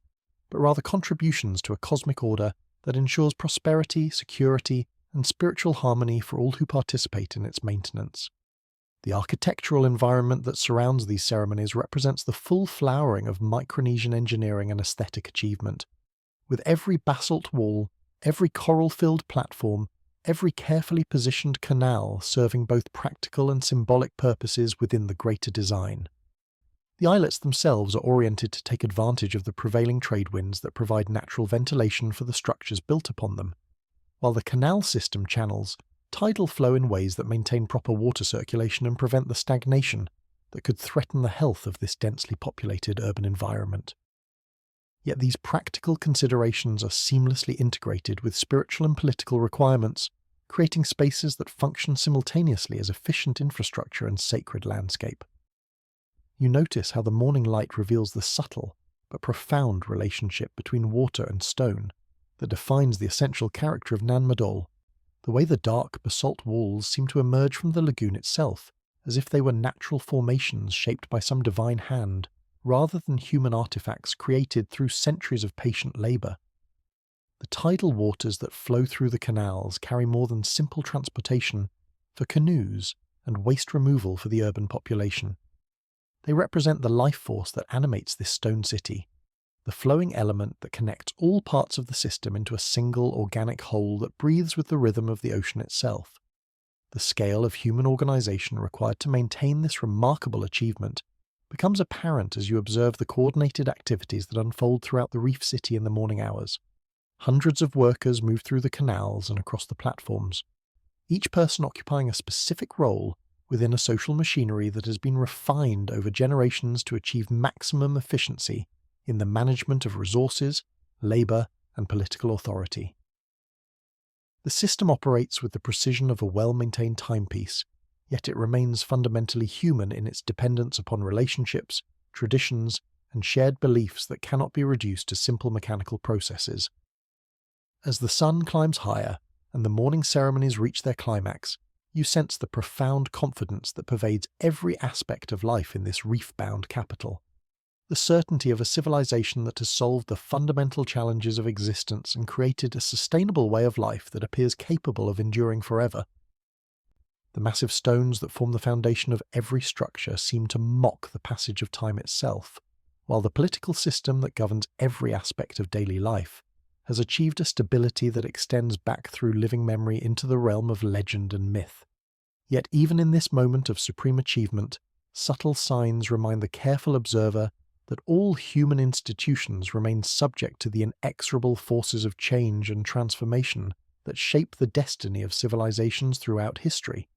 but rather contributions to a cosmic order that ensures prosperity, security, and spiritual harmony for all who participate in its maintenance. The architectural environment that surrounds these ceremonies represents the full flowering of Micronesian engineering and aesthetic achievement, with every basalt wall, every coral-filled platform, every carefully positioned canal serving both practical and symbolic purposes within the greater design. The islets themselves are oriented to take advantage of the prevailing trade winds that provide natural ventilation for the structures built upon them, while the canal system channels tidal flow in ways that maintain proper water circulation and prevent the stagnation that could threaten the health of this densely populated urban environment. Yet these practical considerations are seamlessly integrated with spiritual and political requirements, creating spaces that function simultaneously as efficient infrastructure and sacred landscape. You notice how the morning light reveals the subtle but profound relationship between water and stone that defines the essential character of Nan Madol. The way the dark basalt walls seem to emerge from the lagoon itself, as if they were natural formations shaped by some divine hand, rather than human artifacts created through centuries of patient labour. The tidal waters that flow through the canals carry more than simple transportation for canoes and waste removal for the urban population. They represent the life force that animates this stone city, the flowing element that connects all parts of the system into a single organic whole that breathes with the rhythm of the ocean itself. The scale of human organisation required to maintain this remarkable achievement becomes apparent as you observe the coordinated activities that unfold throughout the reef city in the morning hours. Hundreds of workers move through the canals and across the platforms, each person occupying a specific role within a social machinery that has been refined over generations to achieve maximum efficiency in the management of resources, labour, and political authority. The system operates with the precision of a well-maintained timepiece, yet it remains fundamentally human in its dependence upon relationships, traditions, and shared beliefs that cannot be reduced to simple mechanical processes. As the sun climbs higher and the morning ceremonies reach their climax, you sense the profound confidence that pervades every aspect of life in this reef-bound capital. The certainty of a civilization that has solved the fundamental challenges of existence and created a sustainable way of life that appears capable of enduring forever. The massive stones that form the foundation of every structure seem to mock the passage of time itself, while the political system that governs every aspect of daily life has achieved a stability that extends back through living memory into the realm of legend and myth. Yet even in this moment of supreme achievement, subtle signs remind the careful observer that all human institutions remain subject to the inexorable forces of change and transformation that shape the destiny of civilizations throughout history.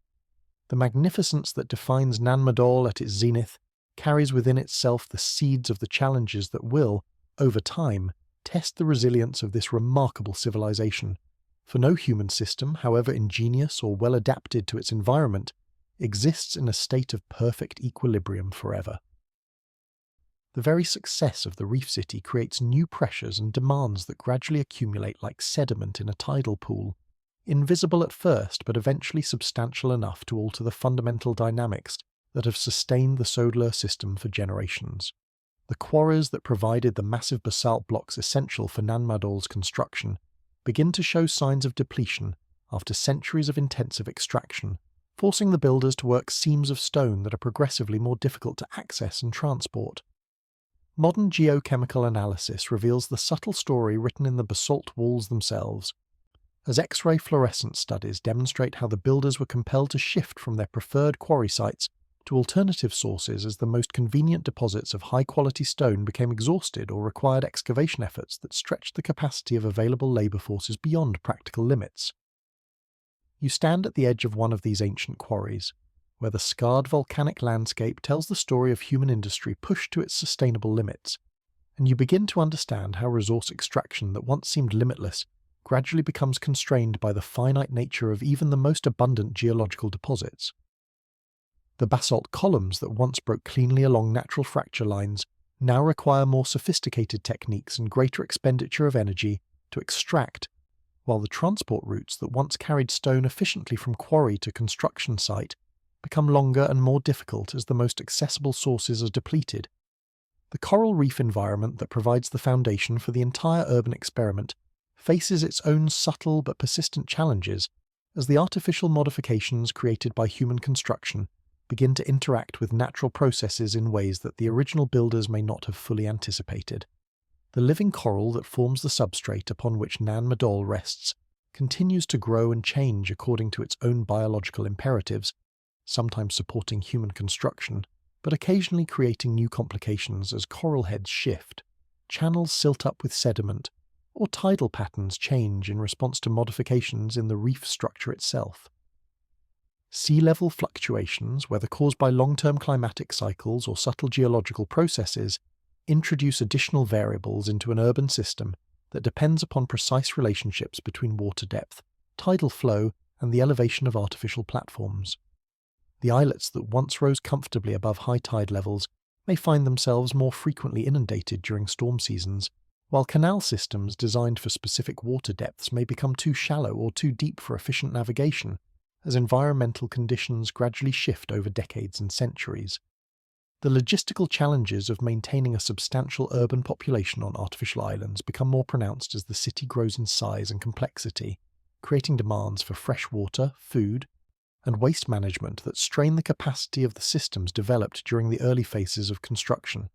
The magnificence that defines Nan Madol at its zenith carries within itself the seeds of the challenges that will, over time, test the resilience of this remarkable civilization, for no human system, however ingenious or well adapted to its environment, exists in a state of perfect equilibrium forever. The very success of the reef city creates new pressures and demands that gradually accumulate like sediment in a tidal pool, invisible at first but eventually substantial enough to alter the fundamental dynamics that have sustained the Sodler system for generations. The quarries that provided the massive basalt blocks essential for Nan Madol's construction begin to show signs of depletion after centuries of intensive extraction, forcing the builders to work seams of stone that are progressively more difficult to access and transport. Modern geochemical analysis reveals the subtle story written in the basalt walls themselves, as X-ray fluorescence studies demonstrate how the builders were compelled to shift from their preferred quarry sites to alternative sources as the most convenient deposits of high-quality stone became exhausted or required excavation efforts that stretched the capacity of available labour forces beyond practical limits. You stand at the edge of one of these ancient quarries, where the scarred volcanic landscape tells the story of human industry pushed to its sustainable limits, and you begin to understand how resource extraction that once seemed limitless gradually becomes constrained by the finite nature of even the most abundant geological deposits. The basalt columns that once broke cleanly along natural fracture lines now require more sophisticated techniques and greater expenditure of energy to extract, while the transport routes that once carried stone efficiently from quarry to construction site become longer and more difficult as the most accessible sources are depleted. The coral reef environment that provides the foundation for the entire urban experiment faces its own subtle but persistent challenges as the artificial modifications created by human construction begin to interact with natural processes in ways that the original builders may not have fully anticipated. The living coral that forms the substrate upon which Nan Madol rests continues to grow and change according to its own biological imperatives, sometimes supporting human construction, but occasionally creating new complications as coral heads shift, channels silt up with sediment, or tidal patterns change in response to modifications in the reef structure itself. Sea level fluctuations, whether caused by long-term climatic cycles or subtle geological processes, introduce additional variables into an urban system that depends upon precise relationships between water depth, tidal flow, and the elevation of artificial platforms. The islets that once rose comfortably above high tide levels may find themselves more frequently inundated during storm seasons, while canal systems designed for specific water depths may become too shallow or too deep for efficient navigation, as environmental conditions gradually shift over decades and centuries. The logistical challenges of maintaining a substantial urban population on artificial islands become more pronounced as the city grows in size and complexity, creating demands for fresh water, food, and waste management that strain the capacity of the systems developed during the early phases of construction.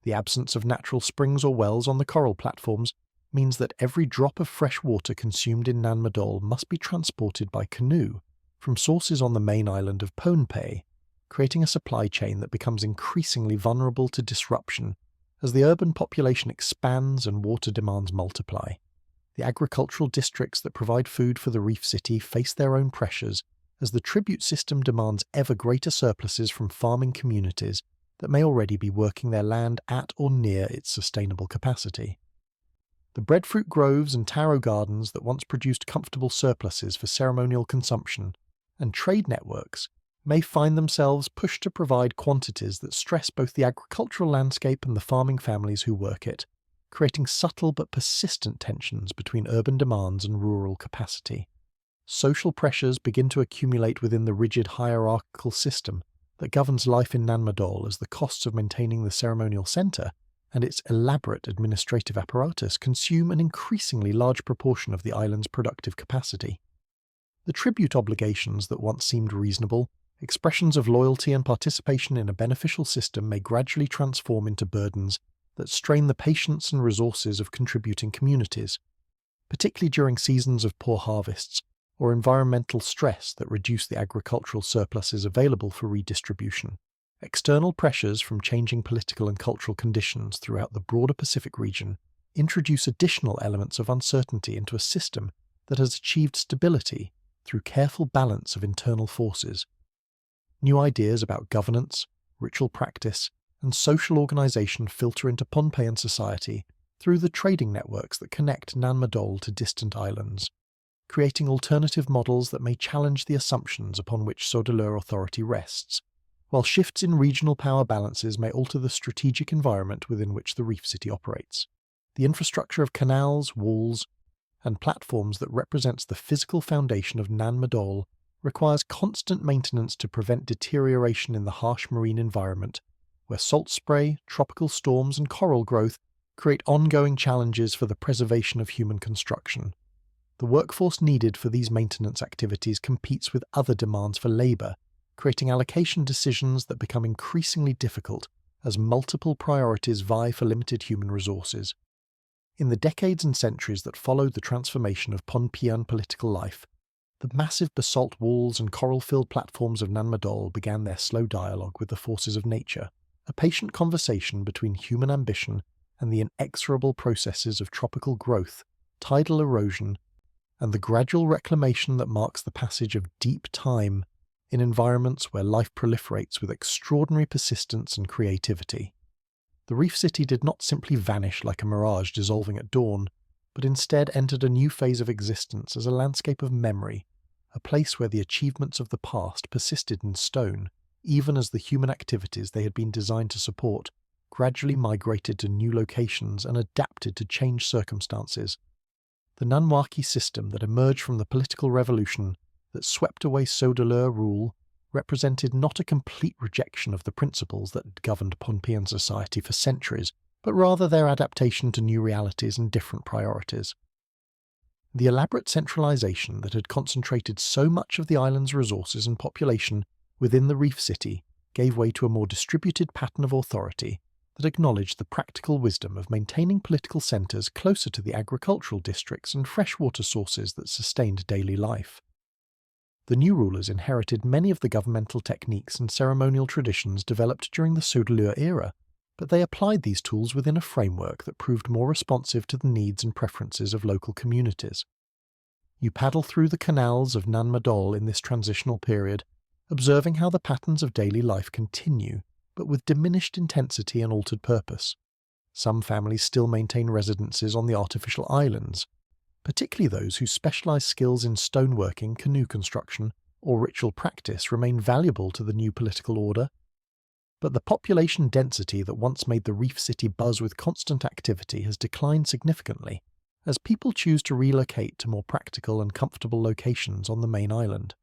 The absence of natural springs or wells on the coral platforms means that every drop of fresh water consumed in Nan Madol must be transported by canoe from sources on the main island of Pohnpei, creating a supply chain that becomes increasingly vulnerable to disruption as the urban population expands and water demands multiply. The agricultural districts that provide food for the reef city face their own pressures as the tribute system demands ever greater surpluses from farming communities that may already be working their land at or near its sustainable capacity. The breadfruit groves and taro gardens that once produced comfortable surpluses for ceremonial consumption and trade networks may find themselves pushed to provide quantities that stress both the agricultural landscape and the farming families who work it, creating subtle but persistent tensions between urban demands and rural capacity. Social pressures begin to accumulate within the rigid hierarchical system that governs life in Nan Madol as the costs of maintaining the ceremonial centre and its elaborate administrative apparatus consume an increasingly large proportion of the island's productive capacity. The tribute obligations that once seemed reasonable, expressions of loyalty and participation in a beneficial system may gradually transform into burdens that strain the patience and resources of contributing communities, particularly during seasons of poor harvests or environmental stress that reduce the agricultural surpluses available for redistribution. External pressures from changing political and cultural conditions throughout the broader Pacific region introduce additional elements of uncertainty into a system that has achieved stability through careful balance of internal forces. New ideas about governance, ritual practice, and social organization filter into Pohnpeian society through the trading networks that connect Nan Madol to distant islands, creating alternative models that may challenge the assumptions upon which Sodalur authority rests, while shifts in regional power balances may alter the strategic environment within which the reef city operates. The infrastructure of canals, walls, and platforms that represents the physical foundation of Nan Madol requires constant maintenance to prevent deterioration in the harsh marine environment, where salt spray, tropical storms, and coral growth create ongoing challenges for the preservation of human construction. The workforce needed for these maintenance activities competes with other demands for labour, creating allocation decisions that become increasingly difficult as multiple priorities vie for limited human resources. In the decades and centuries that followed the transformation of Pohnpeian political life, the massive basalt walls and coral-filled platforms of Nan Madol began their slow dialogue with the forces of nature, a patient conversation between human ambition and the inexorable processes of tropical growth, tidal erosion, and the gradual reclamation that marks the passage of deep time in environments where life proliferates with extraordinary persistence and creativity. The reef city did not simply vanish like a mirage dissolving at dawn, but instead entered a new phase of existence as a landscape of memory, a place where the achievements of the past persisted in stone, even as the human activities they had been designed to support gradually migrated to new locations and adapted to changed circumstances. The Nanwaki system that emerged from the political revolution that swept away Sodaleur rule represented not a complete rejection of the principles that had governed Pohnpeian society for centuries, but rather their adaptation to new realities and different priorities. The elaborate centralization that had concentrated so much of the island's resources and population within the reef city gave way to a more distributed pattern of authority that acknowledged the practical wisdom of maintaining political centres closer to the agricultural districts and freshwater sources that sustained daily life. The new rulers inherited many of the governmental techniques and ceremonial traditions developed during the Sodaleur era, but they applied these tools within a framework that proved more responsive to the needs and preferences of local communities. You paddle through the canals of Nan Madol in this transitional period, observing how the patterns of daily life continue, but with diminished intensity and altered purpose. Some families still maintain residences on the artificial islands, particularly those whose specialised skills in stoneworking, canoe construction, or ritual practice remain valuable to the new political order. But the population density that once made the reef city buzz with constant activity has declined significantly, as people choose to relocate to more practical and comfortable locations on the main island.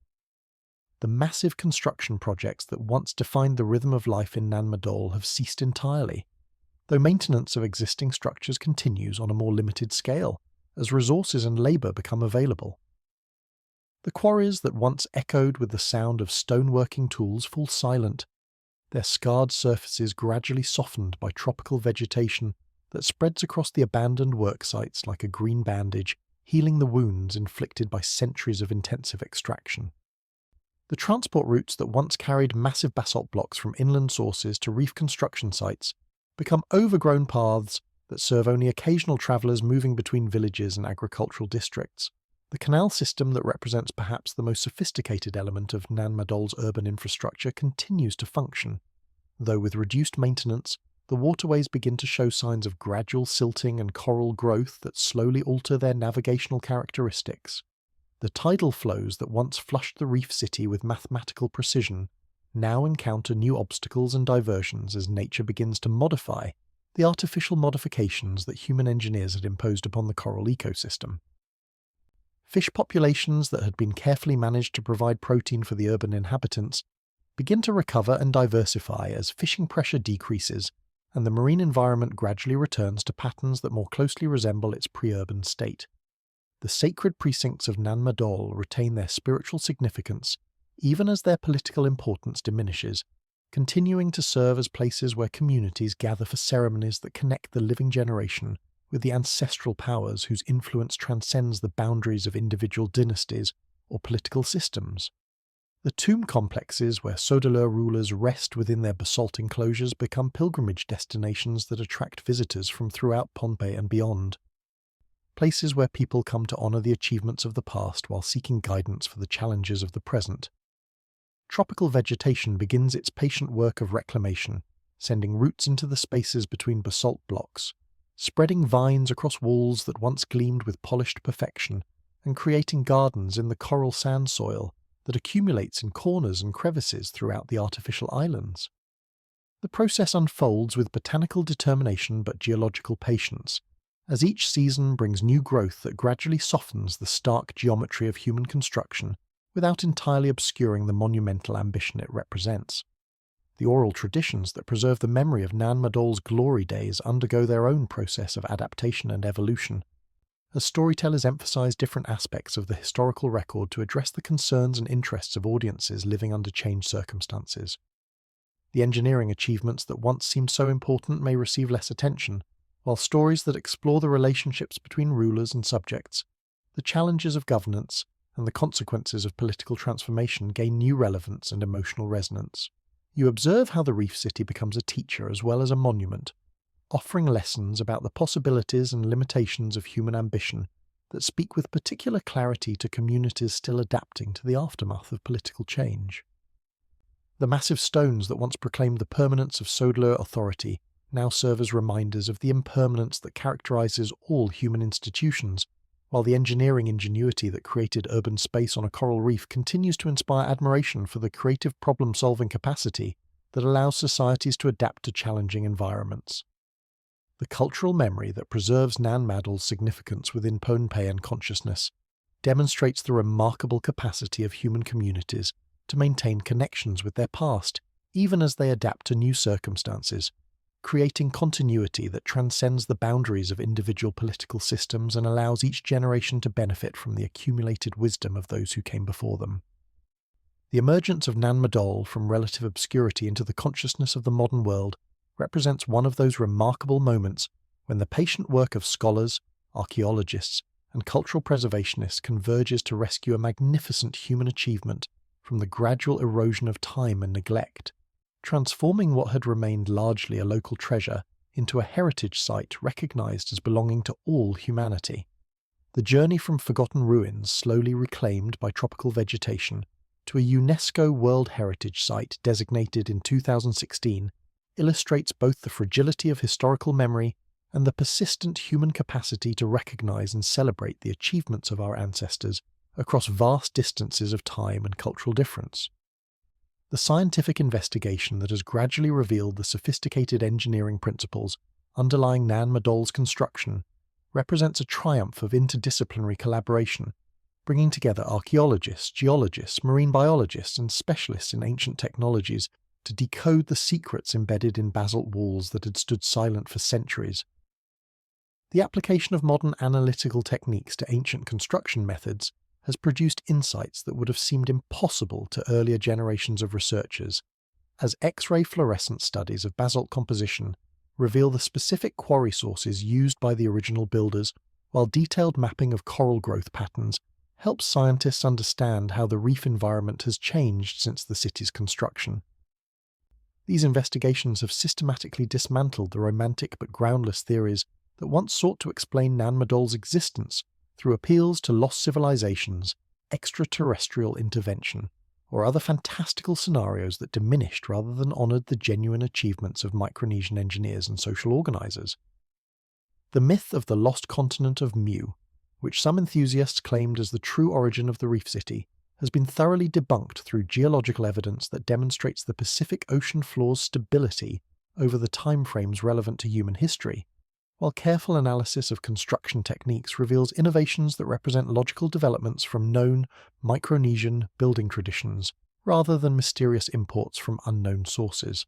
The massive construction projects that once defined the rhythm of life in Nan Madol have ceased entirely, though maintenance of existing structures continues on a more limited scale, as resources and labour become available. The quarries that once echoed with the sound of stoneworking tools fall silent, their scarred surfaces gradually softened by tropical vegetation that spreads across the abandoned work sites like a green bandage, healing the wounds inflicted by centuries of intensive extraction. The transport routes that once carried massive basalt blocks from inland sources to reef construction sites become overgrown paths that serve only occasional travellers moving between villages and agricultural districts. The canal system that represents perhaps the most sophisticated element of Nan Madol's urban infrastructure continues to function, though with reduced maintenance, the waterways begin to show signs of gradual silting and coral growth that slowly alter their navigational characteristics. The tidal flows that once flushed the reef city with mathematical precision now encounter new obstacles and diversions as nature begins to modify the artificial modifications that human engineers had imposed upon the coral ecosystem. Fish populations that had been carefully managed to provide protein for the urban inhabitants begin to recover and diversify as fishing pressure decreases and the marine environment gradually returns to patterns that more closely resemble its pre-urban state. The sacred precincts of Nan Madol retain their spiritual significance even as their political importance diminishes, continuing to serve as places where communities gather for ceremonies that connect the living generation with the ancestral powers whose influence transcends the boundaries of individual dynasties or political systems. The tomb complexes where Sodaleur rulers rest within their basalt enclosures become pilgrimage destinations that attract visitors from throughout Pohnpei and beyond. Places where people come to honour the achievements of the past while seeking guidance for the challenges of the present. Tropical vegetation begins its patient work of reclamation, sending roots into the spaces between basalt blocks, spreading vines across walls that once gleamed with polished perfection, and creating gardens in the coral sand soil that accumulates in corners and crevices throughout the artificial islands. The process unfolds with botanical determination but geological patience, as each season brings new growth that gradually softens the stark geometry of human construction without entirely obscuring the monumental ambition it represents. The oral traditions that preserve the memory of Nan Madol's glory days undergo their own process of adaptation and evolution, as storytellers emphasize different aspects of the historical record to address the concerns and interests of audiences living under changed circumstances. The engineering achievements that once seemed so important may receive less attention, while stories that explore the relationships between rulers and subjects, the challenges of governance, and the consequences of political transformation gain new relevance and emotional resonance. You observe how the reef city becomes a teacher as well as a monument, offering lessons about the possibilities and limitations of human ambition that speak with particular clarity to communities still adapting to the aftermath of political change. The massive stones that once proclaimed the permanence of Sodaleur authority now serve as reminders of the impermanence that characterizes all human institutions, while the engineering ingenuity that created urban space on a coral reef continues to inspire admiration for the creative problem-solving capacity that allows societies to adapt to challenging environments. The cultural memory that preserves Nan Madol's significance within Pohnpeian consciousness demonstrates the remarkable capacity of human communities to maintain connections with their past, even as they adapt to new circumstances, creating continuity that transcends the boundaries of individual political systems and allows each generation to benefit from the accumulated wisdom of those who came before them. The emergence of Nan Madol from relative obscurity into the consciousness of the modern world represents one of those remarkable moments when the patient work of scholars, archaeologists, and cultural preservationists converges to rescue a magnificent human achievement from the gradual erosion of time and neglect, transforming what had remained largely a local treasure into a heritage site recognized as belonging to all humanity. The journey from forgotten ruins slowly reclaimed by tropical vegetation to a UNESCO World Heritage Site designated in 2016 illustrates both the fragility of historical memory and the persistent human capacity to recognize and celebrate the achievements of our ancestors across vast distances of time and cultural difference. The scientific investigation that has gradually revealed the sophisticated engineering principles underlying Nan Madol's construction represents a triumph of interdisciplinary collaboration, bringing together archaeologists, geologists, marine biologists, and specialists in ancient technologies to decode the secrets embedded in basalt walls that had stood silent for centuries. The application of modern analytical techniques to ancient construction methods has produced insights that would have seemed impossible to earlier generations of researchers, as X-ray fluorescence studies of basalt composition reveal the specific quarry sources used by the original builders, while detailed mapping of coral growth patterns helps scientists understand how the reef environment has changed since the city's construction. These investigations have systematically dismantled the romantic but groundless theories that once sought to explain Nan Madol's existence through appeals to lost civilizations, extraterrestrial intervention, or other fantastical scenarios that diminished rather than honoured the genuine achievements of Micronesian engineers and social organisers. The myth of the lost continent of Mu, which some enthusiasts claimed as the true origin of the reef city, has been thoroughly debunked through geological evidence that demonstrates the Pacific Ocean floor's stability over the timeframes relevant to human history, while careful analysis of construction techniques reveals innovations that represent logical developments from known Micronesian building traditions rather than mysterious imports from unknown sources.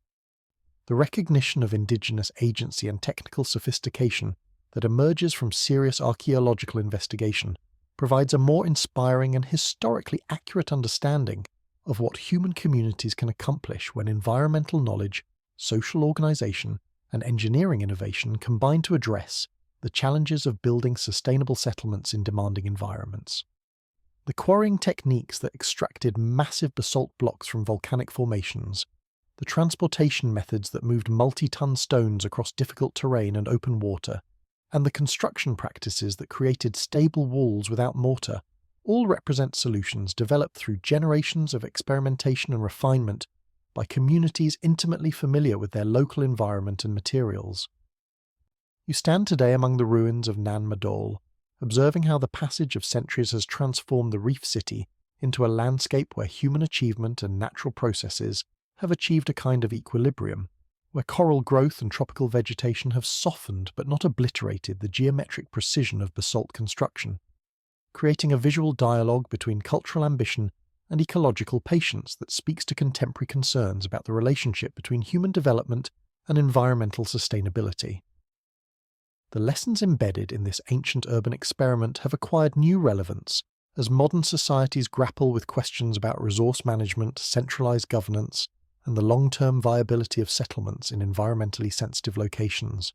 The recognition of indigenous agency and technical sophistication that emerges from serious archaeological investigation provides a more inspiring and historically accurate understanding of what human communities can accomplish when environmental knowledge, social organisation, and engineering innovation combine to address the challenges of building sustainable settlements in demanding environments. The quarrying techniques that extracted massive basalt blocks from volcanic formations, the transportation methods that moved multi-ton stones across difficult terrain and open water, and the construction practices that created stable walls without mortar, all represent solutions developed through generations of experimentation and refinement by communities intimately familiar with their local environment and materials. You stand today among the ruins of Nan Madol, observing how the passage of centuries has transformed the reef city into a landscape where human achievement and natural processes have achieved a kind of equilibrium, where coral growth and tropical vegetation have softened but not obliterated the geometric precision of basalt construction, creating a visual dialogue between cultural ambition and ecological patience that speaks to contemporary concerns about the relationship between human development and environmental sustainability. The lessons embedded in this ancient urban experiment have acquired new relevance as modern societies grapple with questions about resource management, centralized governance, and the long-term viability of settlements in environmentally sensitive locations.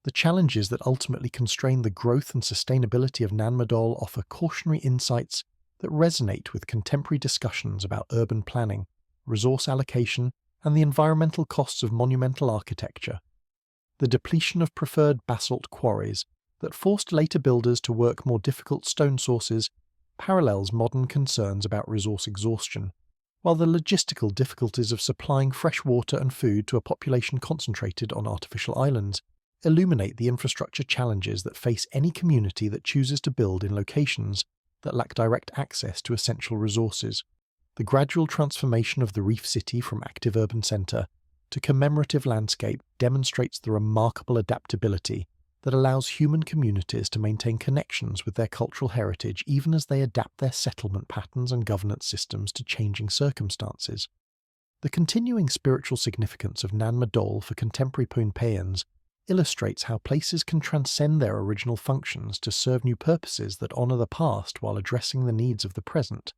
The challenges that ultimately constrain the growth and sustainability of Nan Madol offer cautionary insights that resonate with contemporary discussions about urban planning, resource allocation, and the environmental costs of monumental architecture. The depletion of preferred basalt quarries that forced later builders to work more difficult stone sources parallels modern concerns about resource exhaustion, while the logistical difficulties of supplying fresh water and food to a population concentrated on artificial islands illuminate the infrastructure challenges that face any community that chooses to build in locations that lack direct access to essential resources. The gradual transformation of the reef city from active urban centre to commemorative landscape demonstrates the remarkable adaptability that allows human communities to maintain connections with their cultural heritage even as they adapt their settlement patterns and governance systems to changing circumstances. The continuing spiritual significance of Nan Madol for contemporary Pohnpeians illustrates how places can transcend their original functions to serve new purposes that honour the past while addressing the needs of the present.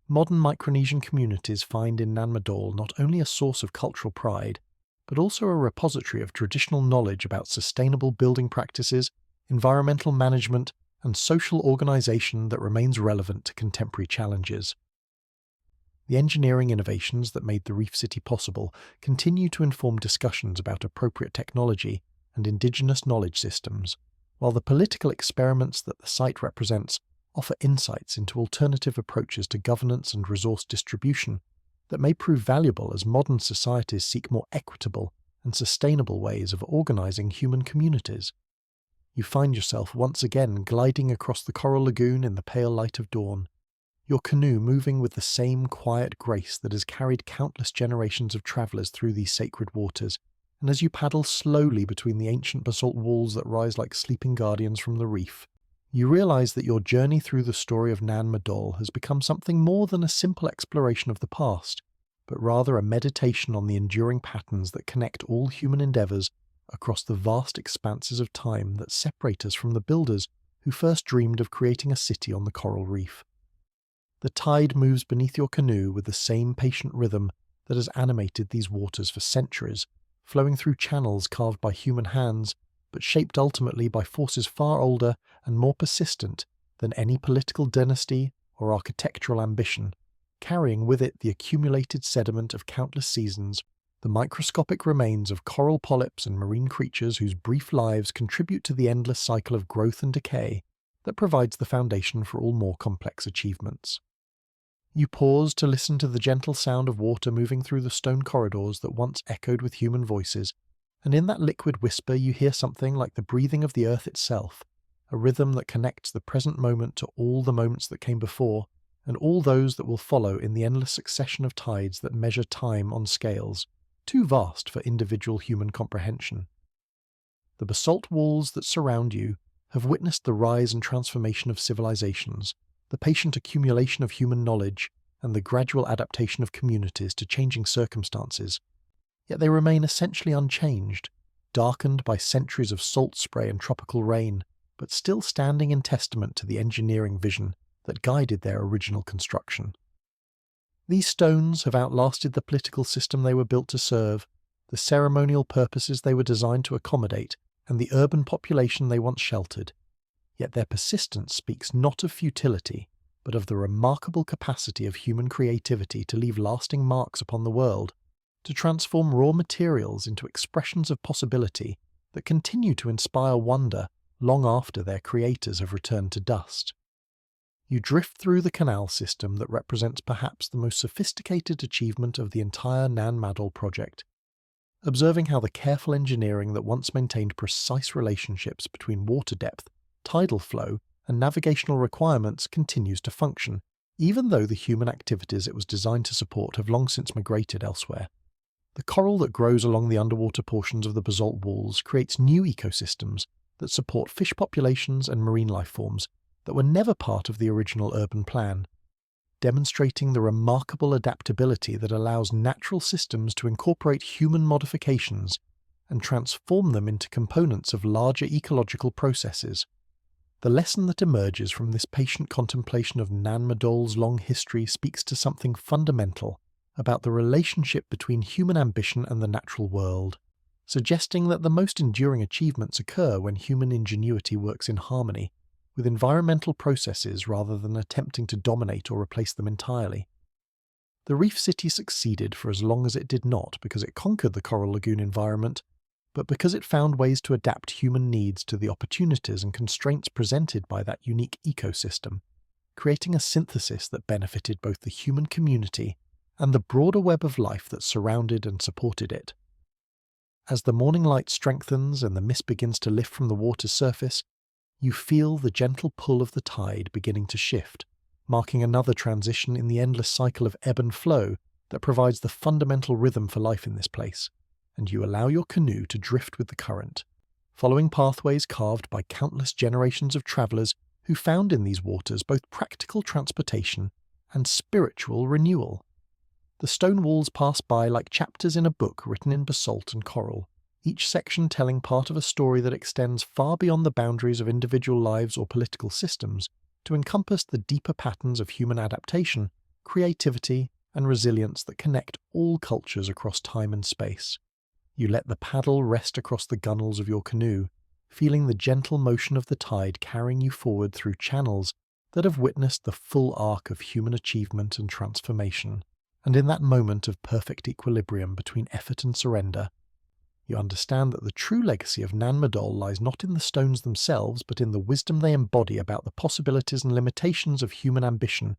Modern Micronesian communities find in Nan Madol not only a source of cultural pride, but also a repository of traditional knowledge about sustainable building practices, environmental management, and social organisation that remains relevant to contemporary challenges. The engineering innovations that made the reef city possible continue to inform discussions about appropriate technology and indigenous knowledge systems, while the political experiments that the site represents offer insights into alternative approaches to governance and resource distribution that may prove valuable as modern societies seek more equitable and sustainable ways of organising human communities. You find yourself once again gliding across the coral lagoon in the pale light of dawn, your canoe moving with the same quiet grace that has carried countless generations of travellers through these sacred waters, and as you paddle slowly between the ancient basalt walls that rise like sleeping guardians from the reef, you realise that your journey through the story of Nan Madol has become something more than a simple exploration of the past, but rather a meditation on the enduring patterns that connect all human endeavours across the vast expanses of time that separate us from the builders who first dreamed of creating a city on the coral reef. The tide moves beneath your canoe with the same patient rhythm that has animated these waters for centuries, flowing through channels carved by human hands, but shaped ultimately by forces far older and more persistent than any political dynasty or architectural ambition, carrying with it the accumulated sediment of countless seasons, the microscopic remains of coral polyps and marine creatures whose brief lives contribute to the endless cycle of growth and decay that provides the foundation for all more complex achievements. You pause to listen to the gentle sound of water moving through the stone corridors that once echoed with human voices, and in that liquid whisper you hear something like the breathing of the earth itself, a rhythm that connects the present moment to all the moments that came before, and all those that will follow in the endless succession of tides that measure time on scales, too vast for individual human comprehension. The basalt walls that surround you have witnessed the rise and transformation of civilizations, the patient accumulation of human knowledge, and the gradual adaptation of communities to changing circumstances, yet they remain essentially unchanged, darkened by centuries of salt spray and tropical rain, but still standing in testament to the engineering vision that guided their original construction. These stones have outlasted the political system they were built to serve, the ceremonial purposes they were designed to accommodate, and the urban population they once sheltered. Yet their persistence speaks not of futility, but of the remarkable capacity of human creativity to leave lasting marks upon the world, to transform raw materials into expressions of possibility that continue to inspire wonder long after their creators have returned to dust. You drift through the canal system that represents perhaps the most sophisticated achievement of the entire Nan Madol project, observing how the careful engineering that once maintained precise relationships between water depth, tidal flow, and navigational requirements continues to function, even though the human activities it was designed to support have long since migrated elsewhere. The coral that grows along the underwater portions of the basalt walls creates new ecosystems that support fish populations and marine life forms that were never part of the original urban plan, demonstrating the remarkable adaptability that allows natural systems to incorporate human modifications and transform them into components of larger ecological processes. The lesson that emerges from this patient contemplation of Nan Madol's long history speaks to something fundamental about the relationship between human ambition and the natural world, suggesting that the most enduring achievements occur when human ingenuity works in harmony with environmental processes rather than attempting to dominate or replace them entirely. The reef city succeeded for as long as it did not because it conquered the coral lagoon environment, but because it found ways to adapt human needs to the opportunities and constraints presented by that unique ecosystem, creating a synthesis that benefited both the human community and the broader web of life that surrounded and supported it. As the morning light strengthens and the mist begins to lift from the water's surface, you feel the gentle pull of the tide beginning to shift, marking another transition in the endless cycle of ebb and flow that provides the fundamental rhythm for life in this place, and you allow your canoe to drift with the current, following pathways carved by countless generations of travellers who found in these waters both practical transportation and spiritual renewal. The stone walls pass by like chapters in a book written in basalt and coral, each section telling part of a story that extends far beyond the boundaries of individual lives or political systems to encompass the deeper patterns of human adaptation, creativity, and resilience that connect all cultures across time and space. You let the paddle rest across the gunwales of your canoe, feeling the gentle motion of the tide carrying you forward through channels that have witnessed the full arc of human achievement and transformation. And in that moment of perfect equilibrium between effort and surrender, you understand that the true legacy of Nan Madol lies not in the stones themselves, but in the wisdom they embody about the possibilities and limitations of human ambition,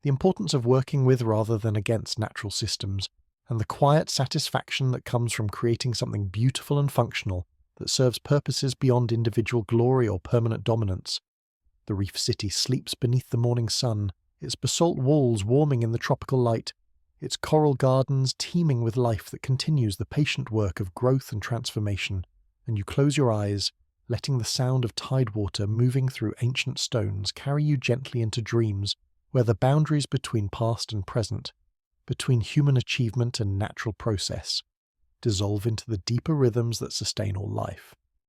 the importance of working with rather than against natural systems, and the quiet satisfaction that comes from creating something beautiful and functional that serves purposes beyond individual glory or permanent dominance. The reef city sleeps beneath the morning sun, its basalt walls warming in the tropical light, its coral gardens teeming with life that continues the patient work of growth and transformation, and you close your eyes, letting the sound of tide water moving through ancient stones carry you gently into dreams where the boundaries between past and present, between human achievement and natural process, dissolve into the deeper rhythms that sustain all life.